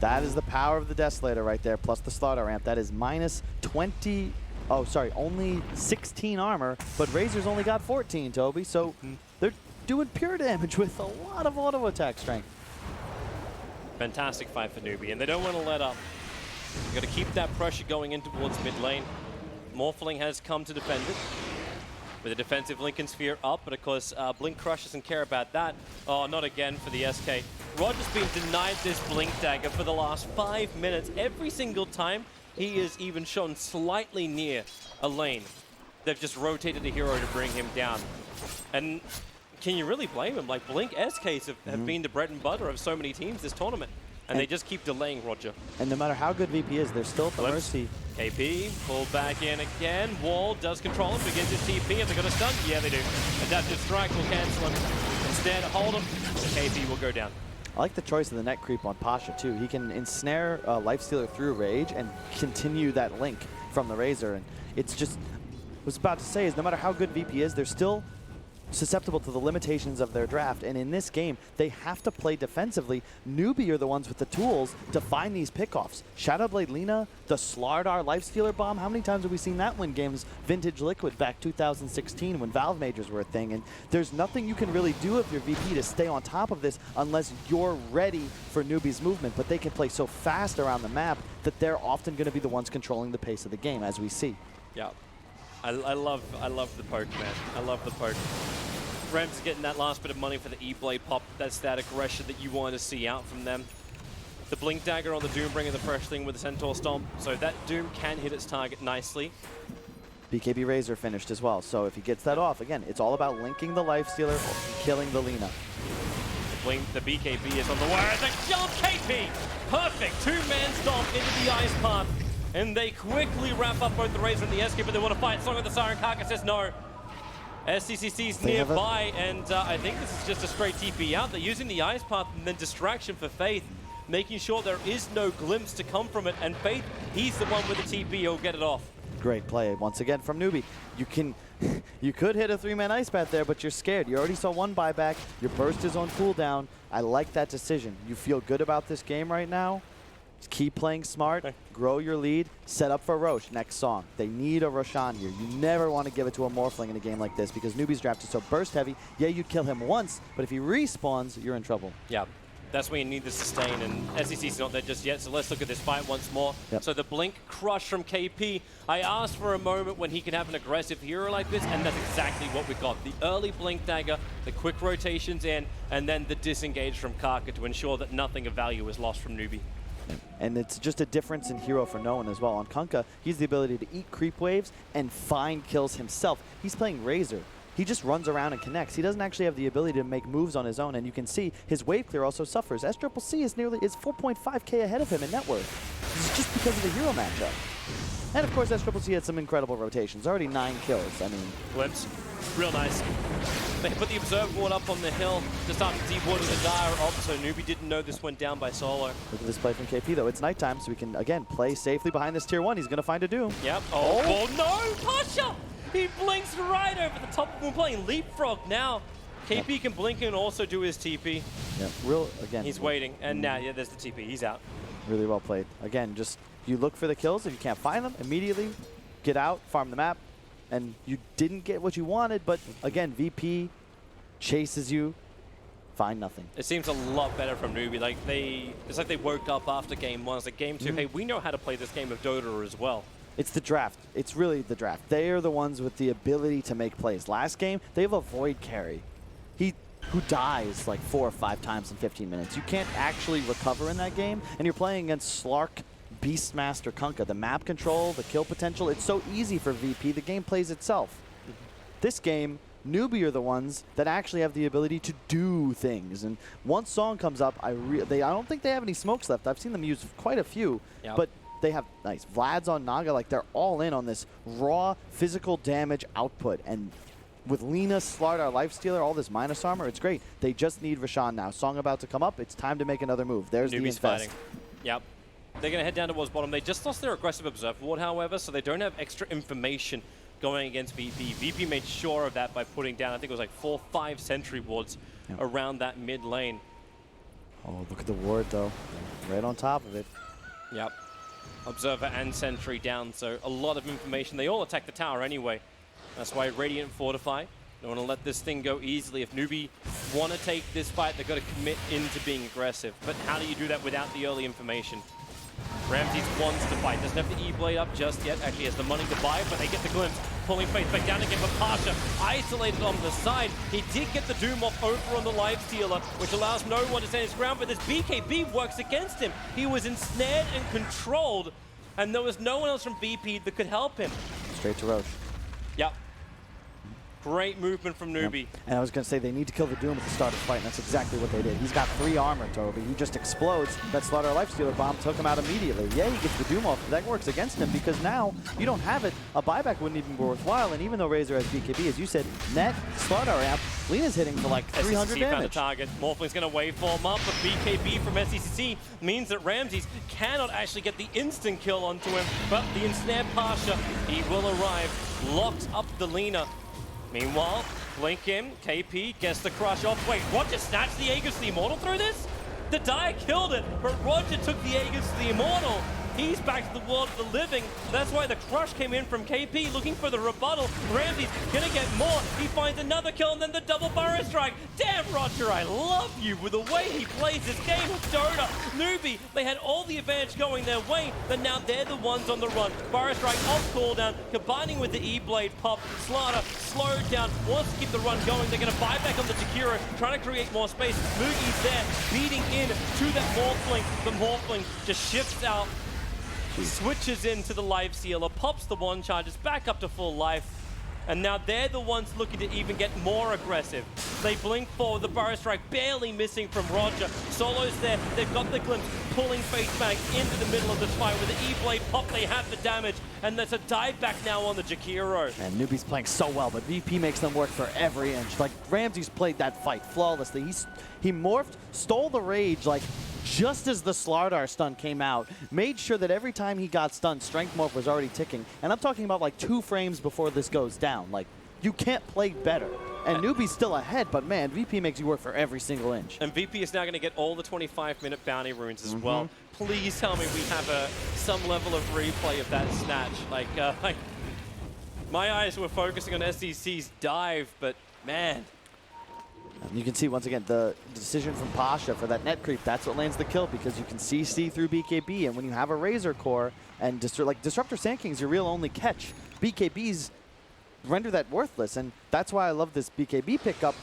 That is the power of the Desolator right there, plus the Slardar ramp. That is minus 20. Oh, sorry, only 16 armor, but Razor's only got 14, Toby. So they're doing pure damage with a lot of auto attack strength. Fantastic fight for Newbee, and they don't want to let up. Got to keep that pressure going in towards mid lane. Morphling has come to defend it. With a defensive Lincoln Sphere up, but of course, Blink Crush doesn't care about that. Oh, not again for the SK. Roger's been denied this Blink Dagger for the last 5 minutes. Every single time he is even shown slightly near a lane, they've just rotated the hero to bring him down. And can you really blame him? Like, Blink SKs have been the bread and butter of so many teams this tournament. And they just keep delaying Roger. And no matter how good VP is, they're still at the mercy. KP, pull back in again. Wall does control him, begins his TP. Have they got a stun? Yeah, they do. Adaptive Strike will cancel him. Instead, hold him. KP will go down. I like the choice of the net creep on Pasha, too. He can ensnare Lifestealer through Rage and continue that link from the Razor. And it's just, I was about to say, is no matter how good VP is, they're still susceptible to the limitations of their draft, and in this game they have to play defensively. Newbee are the ones with the tools to find these pickoffs. Shadowblade Lina, the Slardar Lifestealer bomb, how many times have we seen that win games? Vintage Liquid back 2016 when Valve Majors were a thing, and there's nothing you can really do if you're VP to stay on top of this unless you're ready for Newbee's movement, but they can play so fast around the map that they're often going to be the ones controlling the pace of the game, as we see. Yeah. I love the poke, man. I love the poke. Rams getting that last bit of money for the E-Blade pop. That's that aggression that you want to see out from them. The Blink Dagger on the Doom bringing the fresh thing with the Centaur Stomp, so that Doom can hit its target nicely. BKB Razor finished as well, so if he gets that off, again, it's all about linking the Lifestealer and killing the Lina. The BKB is on the wire. The jump KP! Perfect! 2-man stomp into the Ice Path. And they quickly wrap up both the Razor and the SK, but they want to fight. Song of the Siren. Kaka says no. SCCC's nearby, and I think this is just a straight TP out. They're using the Ice Path and then distraction for Faith, making sure there is no glimpse to come from it. And Faith, he's the one with the TP. He'll get it off. Great play once again from Newbee. You could hit a 3-man Ice Path there, but you're scared. You already saw 1 buyback. Your burst is on cooldown. I like that decision. You feel good about this game right now. Just keep playing smart, grow your lead, set up for Rosh next song. They need a Roshan here. You never want to give it to a Morphling in a game like this because Newbee's draft is so burst heavy. Yeah, you'd kill him once, but if he respawns, you're in trouble. Yeah. That's when you need the sustain, and SEC's not there just yet, so let's look at this fight once more. Yep. So the blink crush from KP. I asked for a moment when he can have an aggressive hero like this, and that's exactly what we got. The early blink dagger, the quick rotations in, and then the disengage from Kaka to ensure that nothing of value is lost from Newbee. And it's just a difference in hero for no one as well. On Kunkka, he's the ability to eat creep waves and find kills himself. He's playing Razor. He just runs around and connects. He doesn't actually have the ability to make moves on his own, and you can see his wave clear also suffers. SCCC is 4.5k ahead of him in net worth. This is just because of the hero matchup. And of course, SCCC had some incredible rotations. Already 9 kills. I mean, Glimpse, real nice. They put the observe ward up on the hill just after deep ward with a dire op, so Newbee didn't know this went down by solo. look at this play from KP though. It's nighttime, so we can again play safely behind this tier 1. He's gonna find a Doom. Yep. Oh no, Pasha! He blinks right over the top. We're playing Leapfrog now. KP can blink and also do his TP. Yeah, real again. He's waiting, and now, yeah, there's the TP. He's out. Really well played. Again, just you look for the kills. If you can't find them, immediately get out, farm the map, and you didn't get what you wanted. But again, VP chases you, find nothing. It seems a lot better from Newbee. Like it's like they woke up after game 1. It's like game 2. Hey, we know how to play this game of Dota as well. It's the draft. It's really the draft. They are the ones with the ability to make plays. Last game, they have a void carry. Who dies like 4 or 5 times in 15 minutes. You can't actually recover in that game, and you're playing against Slark, Beastmaster, Kunkka. The map control, the kill potential, it's so easy for VP. The game plays itself. This game, Newbee are the ones that actually have the ability to do things. And once Song comes up, I don't think they have any smokes left. I've seen them use quite a few, but they have nice Vlad's on Naga. Like they're all in on this raw physical damage output. And with Lina, Slardar, Lifestealer, all this minus armor, it's great. They just need Roshan now. Song about to come up. It's time to make another move. There's the Newbee's infest. fighting. Yep. They're going to head down towards bottom. They just lost their aggressive observe ward, however, so they don't have extra information going against VP. VP made sure of that by putting down, I think it was like 4 or 5 sentry wards around that mid lane. Oh, look at the ward though. Right on top of it. Yep. Observer and sentry down, so a lot of information. They all attack the tower anyway. That's why Radiant fortify. Don't want to let this thing go easily. If Newbee want to take this fight, they've got to commit into being aggressive. But how do you do that without the early information? Ramses wants to fight. Doesn't have the E-Blade up just yet. Actually has the money to buy it, but they get the glimpse. Pulling Faith back down again for Pasha. Isolated on the side. He did get the Doom off over on the Lifestealer, which allows no one to stand his ground, but this BKB works against him. He was ensnared and controlled, and there was no one else from VP that could help him. Straight to Roche. Yep. Great movement from Newbee. Yep. And I was going to say, they need to kill the Doom at the start of the fight, and that's exactly what they did. He's got 3 armor, Toby. He just explodes. That Slaughter Lifestealer bomb took him out immediately. Yeah, he gets the Doom off, but that works against him because now you don't have it. A buyback wouldn't even be worthwhile, and even though Razor has BKB, as you said, net, Slaughter amp, Lena's hitting for like 300 SCCC found a damage. target. Morphling's going to waveform up, but BKB from SCCC means that Ramses cannot actually get the instant kill onto him, but the ensnared Pasha, he will arrive, locks up the Lina. Meanwhile, blink in, KP gets the crush off. Wait, Roger snatched the Aegis to the Immortal through this? The Dire killed it, but Roger took the Aegis to the Immortal. He's back to the world of the living. That's why the crush came in from KP, looking for the rebuttal. Ramsey's gonna get more. He finds another kill and then the double burrow strike. Damn, Roger, I love you with the way he plays this game of Dota. Newbee, they had all the advantage going their way, but now they're the ones on the run. Burrow strike off cooldown, combining with the E-Blade pop. Slaughter slowed down, wants to keep the run going. They're gonna buy back on the Jakiro, trying to create more space. Mugi's there, beating in to that Morphling. The Morphling just shifts out. Switches into the Lifestealer, pops the 1 charges back up to full life, and now they're the ones looking to even get more aggressive. They blink forward, the Burrow Strike barely missing from Roger. Solo's there, they've got the glimpse, pulling Face Bank into the middle of the fight. With the E-Blade pop, they have the damage, and there's a dive back now on the Jakiro. And Newbee's playing so well, but VP makes them work for every inch. Like, Ramsey's played that fight flawlessly. He morphed, stole the rage, like, just as the Slardar stun came out, made sure that every time he got stunned, Strength Morph was already ticking. And I'm talking about like 2 frames before this goes down. Like, you can't play better. And Newbee's still ahead, but man, VP makes you work for every single inch. And VP is now going to get all the 25-minute bounty runes as well. Please tell me we have some level of replay of that snatch. Like, my eyes were focusing on SCC's dive, but man. You can see, once again, the decision from Pasha for that net creep. That's what lands the kill, because you can see through BKB. And when you have a Razor Core and Disruptor Sand King's your real only catch, BKBs render that worthless. And that's why I love this BKB pickup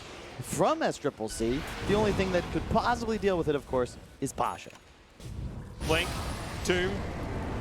from SCCC. The only thing that could possibly deal with it, of course, is Pasha. Blink, Doom,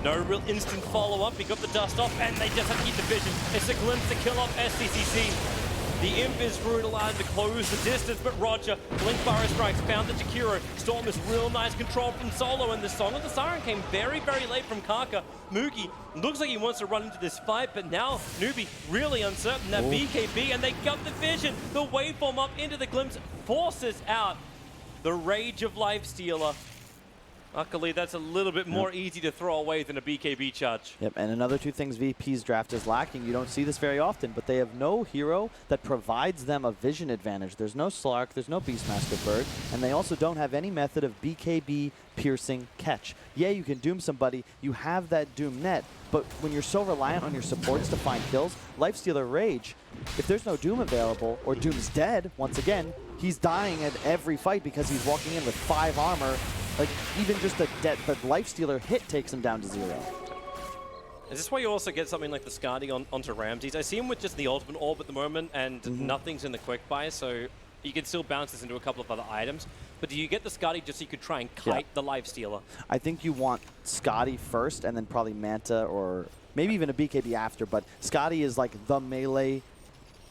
no real instant follow-up. He got the dust off, and they just have to keep the vision. It's a glimpse to kill off SCCC. The Invis route allowed him to close the distance, but Roger, Blink Fire Strikes, found the Jakiro. Storm is real nice control from Solo, and the Song of the Siren came very, very late from Kaka. Moogie looks like he wants to run into this fight, but now Newbee really uncertain. That BKB, and they got the vision. The waveform up into the glimpse forces out the Rage of Lifestealer. Luckily, that's a little bit more easy to throw away than a BKB charge. Yep, and another two things VP's draft is lacking. You don't see this very often, but they have no hero that provides them a vision advantage. There's no Slark, there's no Beastmaster Bird, and they also don't have any method of BKB piercing catch. Yeah, you can Doom somebody, you have that Doom net, but when you're so reliant on your supports to find kills, Lifestealer Rage, if there's no Doom available, or Doom's dead, once again, he's dying at every fight because he's walking in with 5 armor. Like, even just the Lifestealer hit takes him down to 0. Is this why you also get something like the Skadi onto Ramses? I see him with just the Ultimate Orb at the moment, and nothing's in the Quick Buy, so you can still bounce this into a couple of other items. But do you get the Skadi just so you could try and kite the Lifestealer? I think you want Skadi first, and then probably Manta, or maybe even a BKB after, but Skadi is like the melee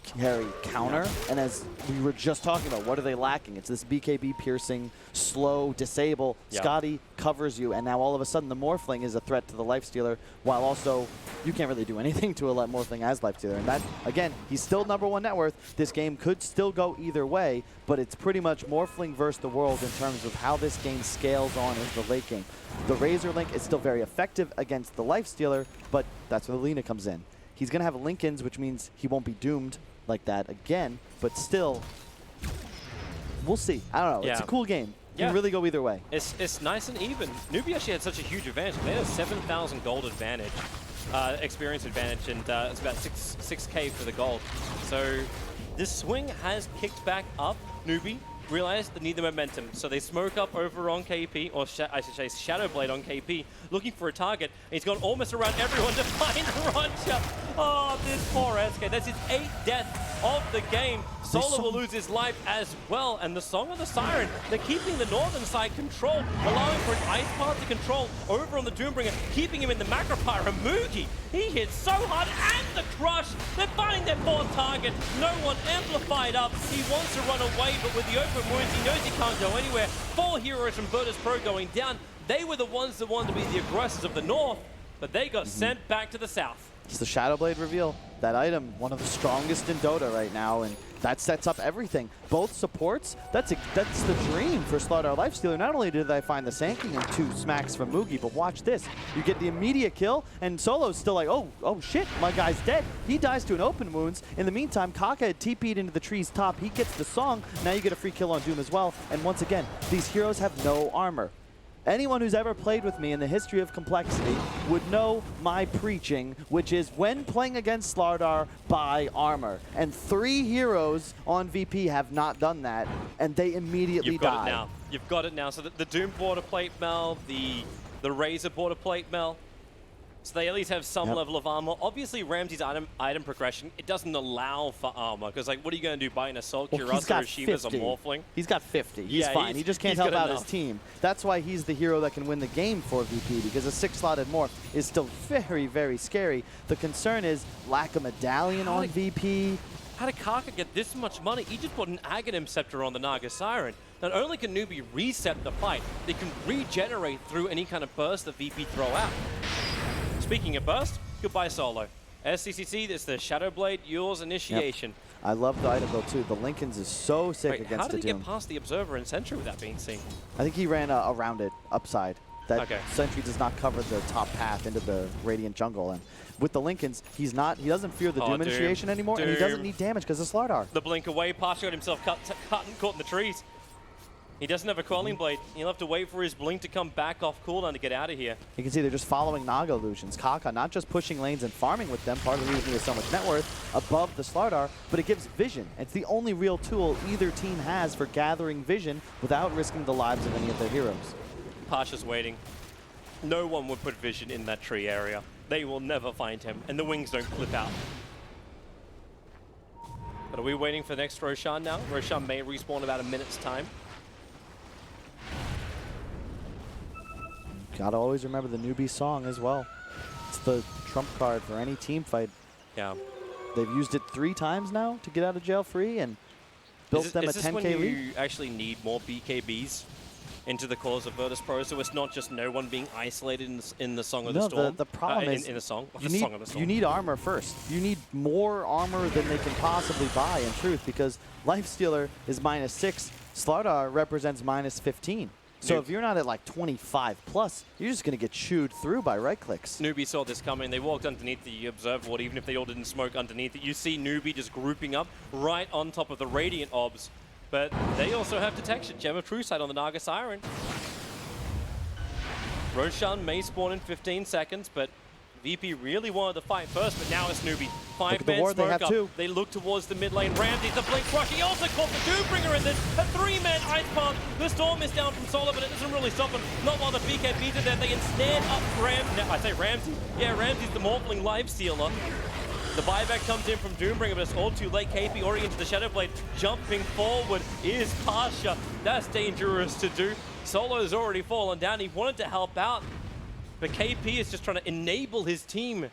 carry counter, and as we were just talking about, what are they lacking? It's this BKB piercing, slow, disable. Skadi covers you, and now all of a sudden the Morphling is a threat to the Lifestealer, while also you can't really do anything to a Morphling as Lifestealer. And that, again, he's still #1 net worth. This game could still go either way, but it's pretty much Morphling versus the world in terms of how this game scales on into the late game. The Razor Link is still very effective against the Lifestealer, but that's where the Lina comes in. He's going to have Linkens, which means he won't be doomed like that again, but still, we'll see. I don't know. It's a cool game. You can really go either way. It's nice and even. Newbee actually had such a huge advantage. They had a 7,000 gold advantage, experience advantage, and it's about 6K for the gold. So this swing has kicked back up. Newbee realized they need the momentum, so they smoke up over on KP, or I should say Shadowblade on KP, looking for a target. And he's gone almost around everyone to find Roger. Oh, this poor SK. That's his 8th death of the game. Solo will lose his life as well. And the Song of the Siren, they're keeping the northern side controlled, allowing for an Ice Path to control over on the Doombringer, keeping him in the Macro Pyre. Moogie, he hits so hard, and the Crush. They're finding their 4th target. No one amplified up. He wants to run away, but with the open wounds, he knows he can't go anywhere. 4 heroes from Virtus.pro going down. They were the ones that wanted to be the aggressors of the north, but they got sent back to the south. It's the Shadowblade reveal. That item, one of the strongest in Dota right now, and that sets up everything. Both supports, that's the dream for Slardar Lifestealer. Not only did they find the Sand King and 2 smacks from Moogie, but watch this. You get the immediate kill, and Solo's still like, oh shit, my guy's dead. He dies to an open wounds. In the meantime, Kaka had TP'd into the tree's top. He gets the Song. Now you get a free kill on Doom as well. And once again, these heroes have no armor. Anyone who's ever played with me in the history of complexity would know my preaching, which is when playing against Slardar, buy armor. And 3 heroes on VP have not done that, and they immediately die. You've got it now. You've got it now. So the Doom border plate Mel, the Razor border plate Mel. So they at least have some level of armor. Obviously, Ramsey's item progression, it doesn't allow for armor. Because, like, what are you going to do? Buy an Assault Cuirass or Shiva's or Morphling? He's got 50. He's fine. He just can't help out his team. That's why he's the hero that can win the game for VP, because a 6-slotted Morph is still very, very scary. The concern is lack of medallion on VP. How did Kaka get this much money? He just put an Aghanim Scepter on the Naga Siren. Not only can Newbee reset the fight, they can regenerate through any kind of burst that VP throw out. Speaking of burst, goodbye Solo. SCCC, this is the Shadowblade, yours initiation. I love the item though too. The Linkens is so sick against the Doom. How did he get past the Observer and Sentry without being seen? I think he ran around it, upside. That Sentry does not cover the top path into the Radiant Jungle. And with the Linkens, he doesn't fear the Doom initiation anymore, and he doesn't need damage because of Slardar. The blink away, Pasha got himself caught in the trees. He doesn't have a Quelling Blade. He'll have to wait for his blink to come back off cooldown to get out of here. You can see they're just following Naga illusions. Kaka not just pushing lanes and farming with them, part of the reason he has so much net worth above the Slardar, but it gives vision. It's the only real tool either team has for gathering vision without risking the lives of any of their heroes. Pasha's waiting. No one would put vision in that tree area. They will never find him, and the wings don't clip out. But are we waiting for the next Roshan now? Roshan may respawn in about a minute's time. Gotta always remember the Newbee song as well. It's the trump card for any team fight. Yeah. They've used it 3 times now to get out of jail free and built them a 10K Is this when lead. you actually need more BKBs into the cause of Virtus.pro, so it's not just no one being isolated in the Song of the Storm? The problem is in the song. Song of the Storm. You need armor first. You need more armor than they can possibly buy, in truth, because Lifestealer is -6. Slardar represents -15. So if you're not at like 25 plus, you're just going to get chewed through by right clicks. Newbee saw this coming. They walked underneath the observer ward, even if they all didn't smoke underneath it. You see Newbee just grouping up right on top of the Radiant Obs. But they also have detection. Gem of True Sight on the Naga Siren. Roshan may spawn in 15 seconds, but VP really wanted to fight first, but now it's Newbee. 5-man smoke up. They look towards the mid lane. Ramsey, the blink crush. He also caught the Doombringer in this. A 3-man ice palm. The storm is down from Solo, but it doesn't really stop him. Not while the BKBs are there. They ensnared up Ramsey. No, I say Ramsey. Yeah, Ramsey's the morphling life stealer. The buyback comes in from Doombringer, but it's all too late. KP already into the Shadow Blade. Jumping forward is Pasha. That's dangerous to do. Solo's already fallen down. He wanted to help out, but KP is just trying to enable his team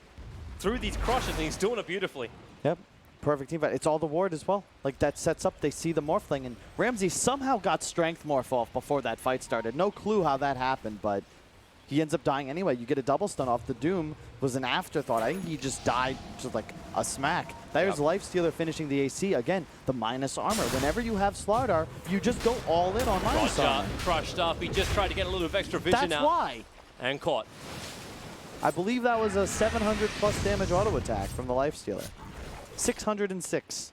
through these crushes, and he's doing it beautifully. Yep, perfect team fight. It's all the ward as well. Like, that sets up, they see the morphling, and Ramsey somehow got strength morph off before that fight started. No clue how that happened, but he ends up dying anyway. You get a double stun off. The Doom was an afterthought. I think he just died just like a smack. There's Lifestealer finishing the AC. Again, the minus armor. Whenever you have Slardar, you just go all in on minus armor. Crushed up. He just tried to get a little bit of extra vision out. That's why. And caught. I believe that was a 700 plus damage auto attack from the Lifestealer. 606.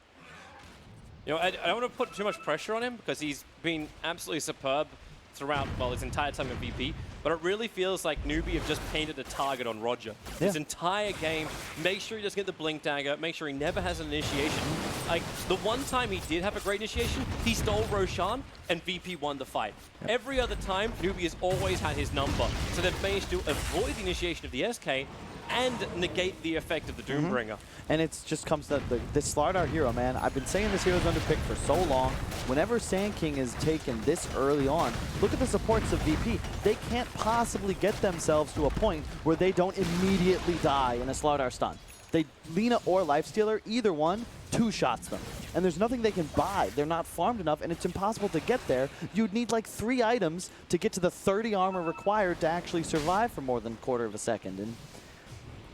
You know, I don't want to put too much pressure on him because he's been absolutely superb throughout, well, his entire time in VP, but it really feels like Newbee have just painted a target on Roger. His entire game, make sure he doesn't get the blink dagger, make sure he never has an initiation. Like, the one time he did have a great initiation, he stole Roshan and VP won the fight. Every other time, Newbee has always had his number, so they've managed to avoid the initiation of the SK and negate the effect of the Doombringer. And it just comes to this Slardar hero, man. I've been saying this hero's underpicked for so long. Whenever Sand King is taken this early on, look at the supports of VP. They can't possibly get themselves to a point where they don't immediately die in a Slardar stun. They, Lina or Lifestealer, either one, 2-shots them. And there's nothing they can buy. They're not farmed enough, and it's impossible to get there. You'd need like 3 items to get to the 30 armor required to actually survive for more than a quarter of a second. And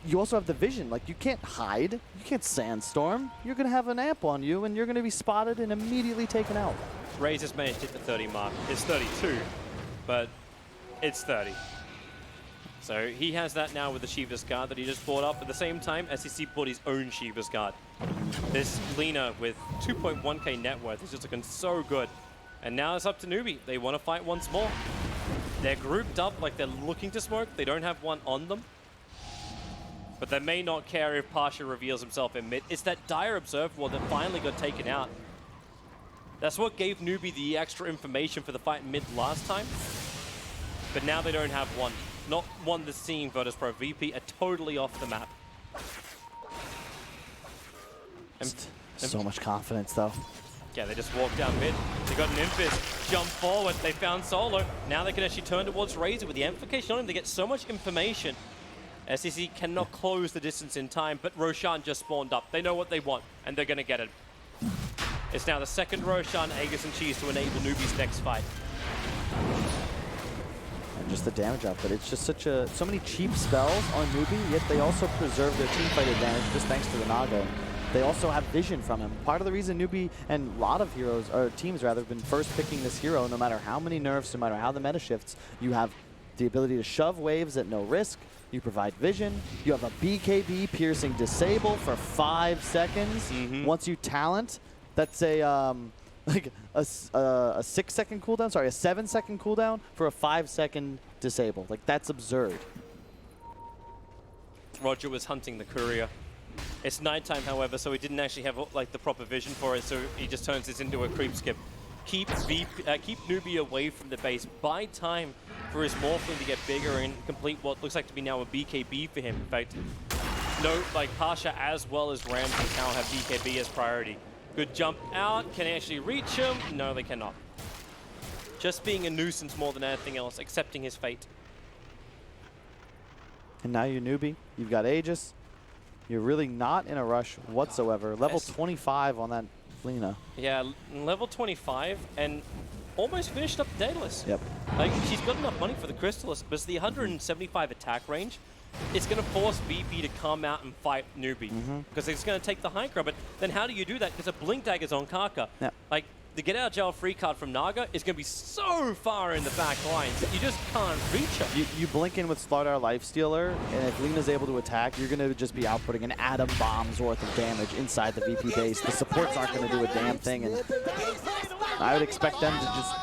you also have the vision. Like, you can't hide. You can't sandstorm. You're going to have an amp on you, and you're going to be spotted and immediately taken out. Raze has managed to hit the 30 mark. It's 32, but it's 30. So he has that now with the Shiva's Guard that he just bought up. At the same time, SEC bought his own Shiva's Guard. This Lina with 2.1k net worth is just looking so good. And now it's up to Newbee. They want to fight once more. They're grouped up like they're looking to smoke. They don't have one on them. But they may not care if Pasha reveals himself in mid. It's that dire observer ward that finally got taken out. That's what gave Newbee the extra information for the fight mid last time. But now they don't have one. Not one that's seeing Virtus.pro. VP are totally off the map. So much confidence, though. Yeah, they just walked down mid. They got an Infist, jump forward. They found Solo. Now they can actually turn towards Razor with the amplification on him. They get so much information. SEC cannot close the distance in time, but Roshan just spawned up. They know what they want, and they're going to get it. It's now the second Roshan, Aegis, and Cheese to enable Newbee's next fight. And just the damage output. It's just so many cheap spells on Newbee, yet they also preserve their team fight advantage just thanks to the Naga. They also have vision from him. Part of the reason Newbee and a lot of heroes, or teams rather, have been first picking this hero, no matter how many nerfs, no matter how the meta shifts, you have the ability to shove waves at no risk. You provide vision. You have a BKB piercing disable for 5 seconds. Once you talent, that's a like a 6-second cooldown, sorry, a 7-second cooldown for a 5-second disable. Like, that's absurd. Roger was hunting the courier. It's nighttime, however, so he didn't actually have like the proper vision for it, so he just turns this into a creep skip. Keep Newbee away from the base. Buy time for his morphling to get bigger and complete what looks like to be now a BKB for him. In fact, no, like Pasha as well as Ramsey now have BKB as priority. Good jump out. Can they actually reach him? No, they cannot. Just being a nuisance more than anything else, accepting his fate. And now you're Newbee. You've got Aegis. You're really not in a rush whatsoever. Level 25 on that Lina. Yeah, level 25 and almost finished up the Daedalus. Yep. Like, she's got enough money for the Crystallis, but it's the 175 attack range. It's going to force VP to come out and fight Newbee because it's going to take the high ground. But then how do you do that? Because a Blink Dagger's on Kaka. Yep. Like, the get out of jail free card from Naga is going to be so far in the back lines that you just can't reach her. You blink in with Slardar Lifestealer, and if Lina's able to attack, you're going to just be outputting an atom bomb's worth of damage inside the VP base. The supports aren't going to do a damn thing, and I would expect them to just...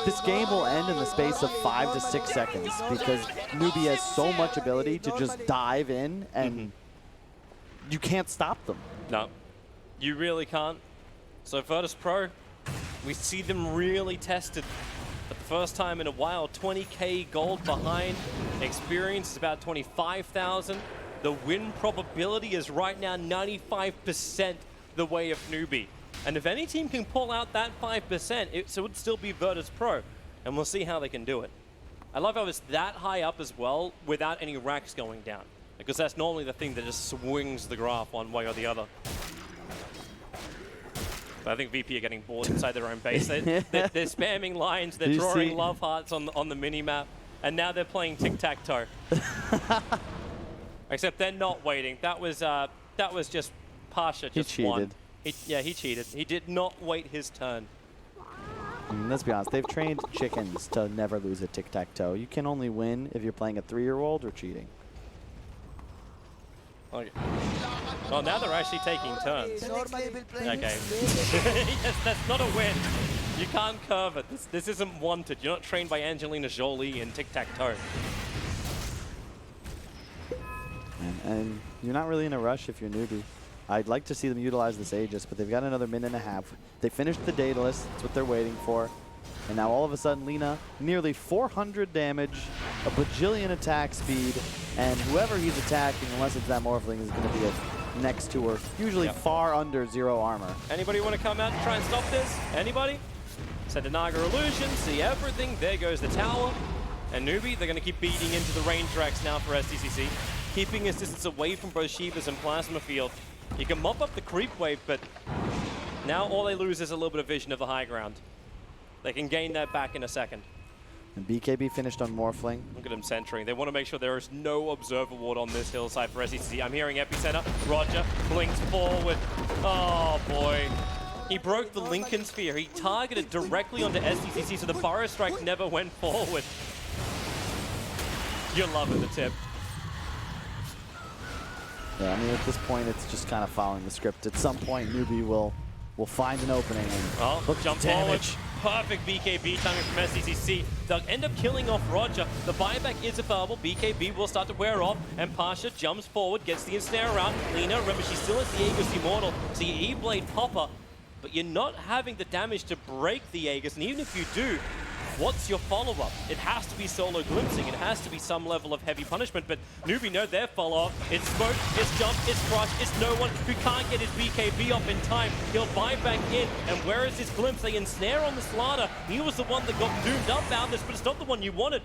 This game will end in the space of 5 to 6 seconds because Newbee has so much ability to just dive in, and you can't stop them. No, you really can't. So Virtus.pro, we see them really tested for the first time in a while. 20k gold behind. Experience is about 25,000. The win probability is right now 95% the way of Newbee. And if any team can pull out that 5%, it would still be Virtus.pro. And we'll see how they can do it. I love how it's that high up as well without any racks going down. Because that's normally the thing that just swings the graph one way or the other. But I think VP are getting bored inside their own base. They're spamming lines, they're drawing love hearts on the mini-map, and now they're playing tic-tac-toe. Except they're not waiting. That was just Pasha just won. He cheated. He did not wait his turn. Let's be honest, they've trained chickens to never lose at tic-tac-toe. You can only win if you're playing a 3-year-old or cheating. Okay. Well, now they're actually taking turns. Okay. Yes, that's not a win. You can't curve it. This isn't wanted. You're not trained by Angelina Jolie in tic-tac-toe. And you're not really in a rush if you're Newbee. I'd like to see them utilize this Aegis, but they've got another minute and a half. They finished the Daedalus. That's what they're waiting for. And now all of a sudden, Lina, nearly 400 damage, a bajillion attack speed, and whoever he's attacking, unless it's that Morphling, is going to be next to her, usually far under 0 armor. Anybody want to come out and try and stop this? Anybody? Send a Naga Illusion, see everything. There goes the tower. And Newbee, they're going to keep beating into the range racks now for SDCC, keeping his distance away from both Shivas and Plasma Field. You can mop up the creep wave, but now all they lose is a little bit of vision of the high ground. They can gain that back in a second. And BKB finished on Morphling. Look at them centering. They want to make sure there is no Observer Ward on this hillside for SDCC. I'm hearing Epicenter. Roger blinks forward. Oh, boy. He broke the Lincoln Sphere. He targeted directly onto SDCC, so the Burrow Strike never went forward. You're loving the tip. Yeah, I mean, at this point, it's just kind of following the script. At some point, Newbee will find an opening. And look, jump forward. Perfect BKB timing from SDCC. They'll end up killing off Roger. The buyback is available. BKB will start to wear off, and Pasha jumps forward, gets the ensnare out. Lina, remember, she still has the Aegis Immortal, so you E-Blade Popper, but you're not having the damage to break the Aegis, and even if you do, what's your follow-up? It has to be solo glimpsing. It has to be some level of heavy punishment, but Newbee know their follow-up. It's smoke, it's jump, it's crush, it's no one who can't get his BKB up in time. He'll buy back in, and where is his glimpse? They ensnare on the Slaughter. He was the one that got doomed up out this, but it's not the one you wanted.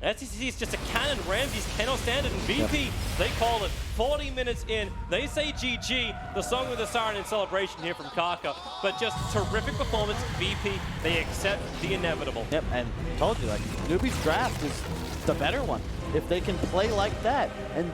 SDCC is just a cannon. Ramses cannot stand it, and VP, they call it 40 minutes in. They say GG, the song with the siren in celebration here from Kaka, but just terrific performance. VP, they accept the inevitable. Yep, and told you, like, Newbee's draft is the better one. If they can play like that, and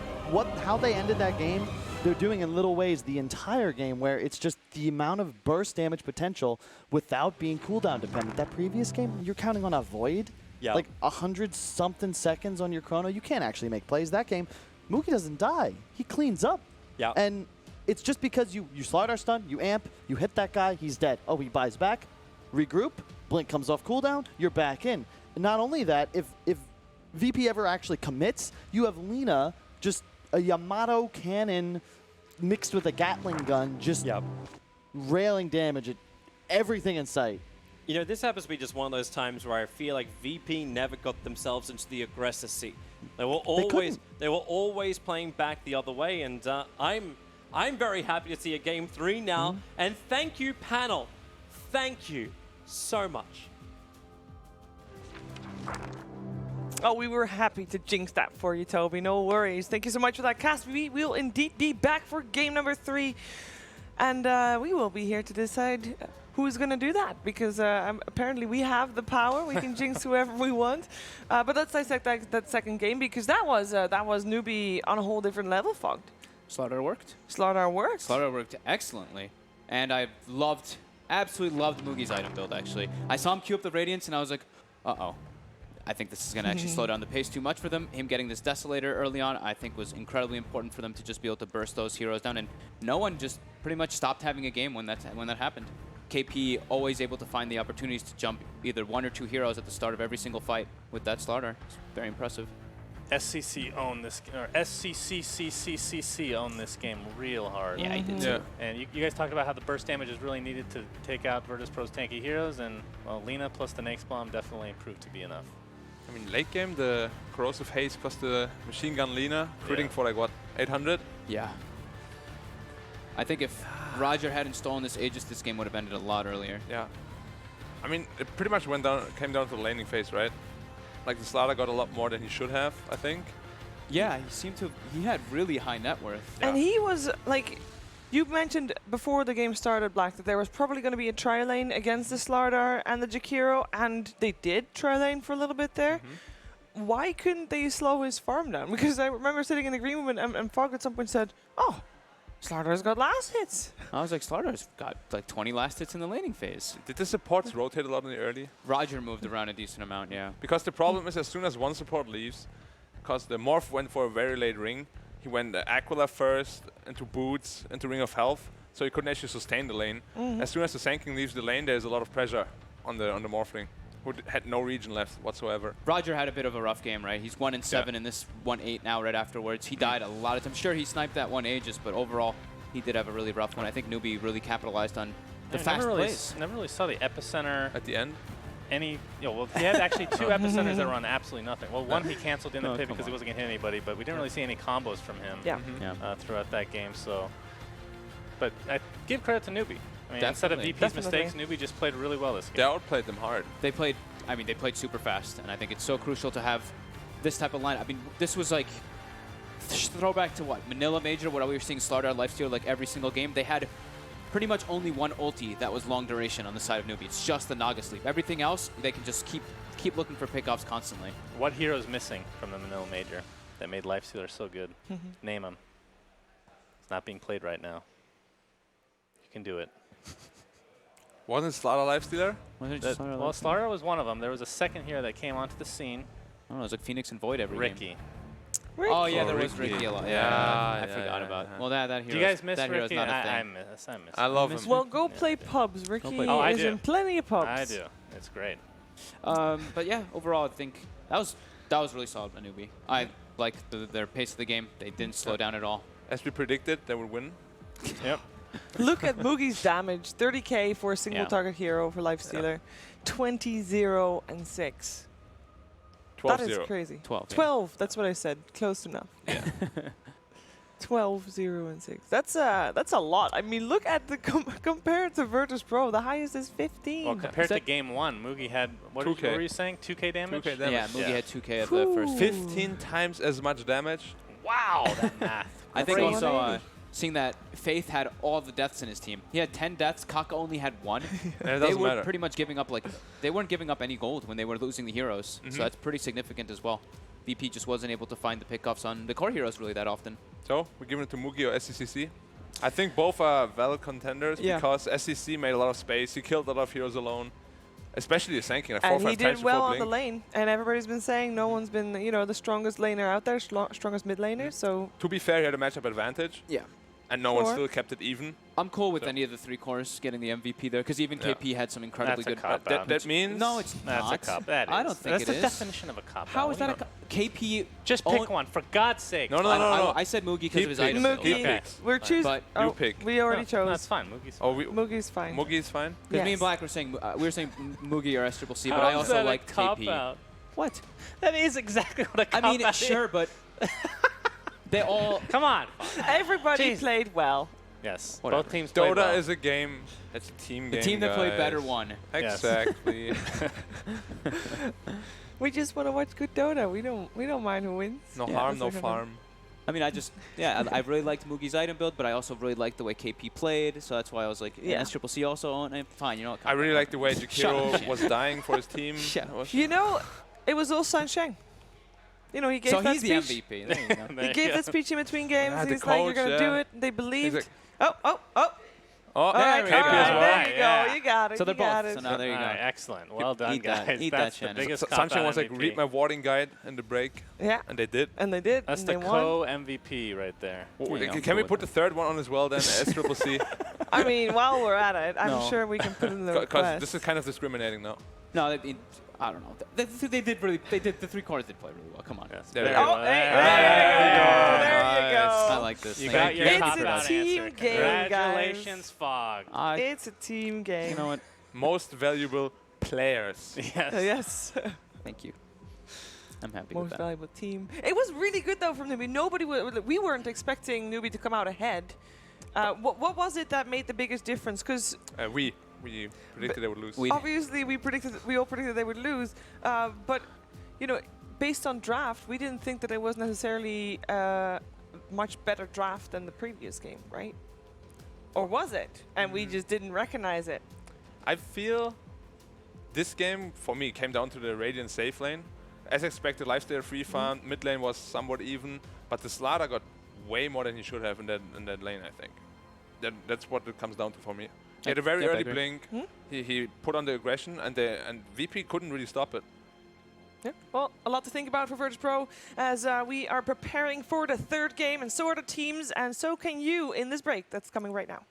how they ended that game, they're doing in little ways the entire game where it's just the amount of burst damage potential without being cooldown dependent. That previous game, you're counting on a Void. Yeah. Like 100-something seconds on your chrono, you can't actually make plays. That game, Mookie doesn't die. He cleans up. Yeah. And it's just because you slide our stun, you amp, you hit that guy, he's dead. Oh, he buys back, regroup, blink comes off cooldown, you're back in. And not only that, if VP ever actually commits, you have Lina, just a Yamato cannon mixed with a Gatling gun, just railing damage at everything in sight. You know, this happens to be just one of those times where I feel like VP never got themselves into the aggressor seat. They were always playing back the other way, and I'm very happy to see a game 3 now. And thank you, panel. Thank you so much. Oh, we were happy to jinx that for you, Toby. No worries. Thank you so much for that cast. We will indeed be back for game number 3. And we will be here to decide who's going to do that. Because apparently we have the power. We can jinx whoever we want. But let's dissect that second game. Because that was Newbee on a whole different level, Fogged. Slaughter worked. Slaughter worked. Slaughter worked excellently. And I absolutely loved Mugi's item build, actually. I saw him queue up the Radiance, and I was like, uh-oh. I think this is going to actually slow down the pace too much for them. Him getting this Desolator early on, I think, was incredibly important for them to just be able to burst those heroes down. And no one just pretty much stopped having a game when that happened. KP always able to find the opportunities to jump either 1 or 2 heroes at the start of every single fight with that Slaughter. It's very impressive. SCC owned this, or SCCCCCC owned this game real hard. Yeah, he did too. And you guys talked about how the burst damage is really needed to take out Virtus.pro's tanky heroes, and well, Lina plus the Nake's Bomb definitely proved to be enough. I mean, late game, the Corrosive Haze plus the Machine Gun Lina, critting for like, what, 800? Yeah. I think if Roger hadn't stolen this Aegis, this game would have ended a lot earlier. Yeah. I mean, it pretty much came down to the laning phase, right? Like, the Slaughter got a lot more than he should have, I think. Yeah, he had really high net worth. And he was, like, you mentioned before the game started, Black, that there was probably going to be a tri-lane against the Slardar and the Jakiro, and they did tri-lane for a little bit there. Why couldn't they slow his farm down? Because I remember sitting in the green room and Fog at some point said, oh, Slardar's got last hits. I was like, Slardar's got like 20 last hits in the laning phase. Did the supports rotate a lot in the early? Roger moved around a decent amount, yeah. Because the problem is, as soon as one support leaves, because the Morph went for a very late ring, he went Aquila first, into Boots, into Ring of Health, so he couldn't actually sustain the lane. As soon as the Sanking leaves the lane, there's a lot of pressure on the Morphling, who had no regen left whatsoever. Roger had a bit of a rough game, right? He's 1-7 in this 1-8 now right afterwards. He died a lot of times. Sure, he sniped that one Aegis, but overall, he did have a really rough one. I think Newbee really capitalized on the fast plays. Never really saw the Epicenter At the end? well, he had actually 2 Epicenters that run absolutely nothing. Well, one he canceled in the pit because he wasn't going to hit anybody, but we didn't really see any combos from him throughout that game. So, but I give credit to Newbee. I mean, instead of VP's mistakes, Newbee just played really well this game. They outplayed them hard. They played super fast, and I think it's so crucial to have this type of line. I mean, this was like throwback to what? Manila Major, where we were seeing Slardar lifesteal like every single game. They had pretty much only one ulti that was long duration on the side of Newbee. It's just the Naga Sleep. Everything else, they can just keep looking for pickoffs constantly. What hero is missing from the Manila Major that made Lifestealer so good? Name him. It's not being played right now. You can do it. Wasn't Slaughter Lifestealer? Well, Slaughter was one of them. There was a second hero that came onto the scene. I don't know, it was like Phoenix and Void every Ricky. game. Oh yeah, there was Ricky. Ricky a lot. Yeah, I forgot about. Well, that hero. Do you guys miss that Ricky? Not a thing. I miss I love him. Well, go play pubs. Ricky I is do. in plenty of pubs. I do. It's great. But yeah, overall, I think that was really solid by Newbee. I liked their pace of the game. They didn't slow down at all. As we predicted, they would win. Yep. Look at Mugi's damage. 30k for a single target hero for Lifestealer. 20-0 and 6. 12-0. That is crazy. 12. 12. That's what I said. Close enough. Yeah. 12-0 and 6. That's a lot. I mean, look at the compared to Virtus.pro, the highest is 15. Well, compared to game 1, Mugi had what were you saying? 2k damage. 2k damage. Yeah, Mugi had 2k at the first. 15 times as much damage. Wow, that math. I think Crazy. also seeing that Faith had all the deaths in his team. He had 10 deaths. Kaka only had 1. They were pretty much giving up, like, they weren't giving up any gold when they were losing the heroes. So that's pretty significant as well. VP just wasn't able to find the pickoffs on the core heroes really that often. So, we're giving it to Mugi or SCCC? I think both are valid contenders because SCC made a lot of space. He killed a lot of heroes alone. Especially the Sanking, like 4 or 5 and he times did well before on the Blink. lane. And everybody's been saying no one's been, the strongest laner out there, strongest mid laner. So to be fair, he had a matchup advantage. Yeah. and no one still kept it even. I'm cool with any of the 3 cores getting the MVP there, because even KP had some incredibly good. That means no, it's that's not. a cop. That is. I don't think that's it the is. definition of a cop. How is that a cop? KP? Just pick one, for God's sake. No. I said Moogie because of his item. Moogie. Okay. We're choosing. But you pick. We already chose. No, that's fine. Moogie's fine. Oh, Moogie's fine. Moogie's fine. Because me and Black were saying Moogie or S-Triple-C, but I also like KP. Out? What? That is exactly what a cop I mean, out sure, is. but they all. Come on. Everybody played well. Yes. Whatever. Both teams played Dota well. is a game. It's a team game. The team that played guys. better won. Exactly. We just want to watch good Dota. We don't mind who wins. No Yeah, harm, that's no like farm. I mean, I really liked Moogie's item build, but I also really liked the way KP played, so that's why I was like, Yeah. S-Triple-C also, and fine, you know what? I really like the way Shut Jakiro up. was dying for his team. Shut up. You know, it was all Sunshine. You know, he gave So that he's the speech. MVP. There you go. He gave that speech in between games. Yeah, the He's like, "You're coach, gonna do yeah. it." They believed. like- Oh. Oh, All right, we go. all right, as well. there you Yeah. go. You got it. So they're you got both. it. So now there you go. All right, excellent. Well done, Eat that- guys. eat that, That's the Shannon. biggest Sunshine cop-out was like, MVP. read my warding guide in the break, Yeah, and they did. and they did. That's and the they won. co-MVP right there. Yeah, I'm Can we cool put with the third one on as well then, S-Triple-C? I mean, while we're at it, I'm No. sure we can put in the Because request. this is kind of discriminating now. No, I don't know. They did really. They did the 3 cores did play really well. Come on. Yes. There Very we go. well. Oh, hey, There there you go. I There you like this. You Thank got your It's cop a out team answer. game, guys. Congratulations, Fog. go. It's a team game. You know what? Most valuable players. Yes. Yes. Thank you. I'm happy Most with that. valuable team. It was really good though from Newbee. We weren't expecting Newbee to come out ahead. What was it that made the biggest difference? Because We predicted they would lose. obviously we all predicted they would lose. But you know, based on draft, we didn't think that it was necessarily a much better draft than the previous game, right? Or was it? And we just didn't recognize it. I feel this game, for me, came down to the Radiant safe lane. As expected, Lifesteal free farm, mid lane was somewhat even, but the Slaughter got way more than he should have in that lane, I think. That's what it comes down to for me. He had a very Yep, I early agree. blink. He put on the aggression, and VP couldn't really stop it. Yeah. Well, a lot to think about for Virtus.pro as we are preparing for the third game, and so are the teams, and so can you in this break that's coming right now.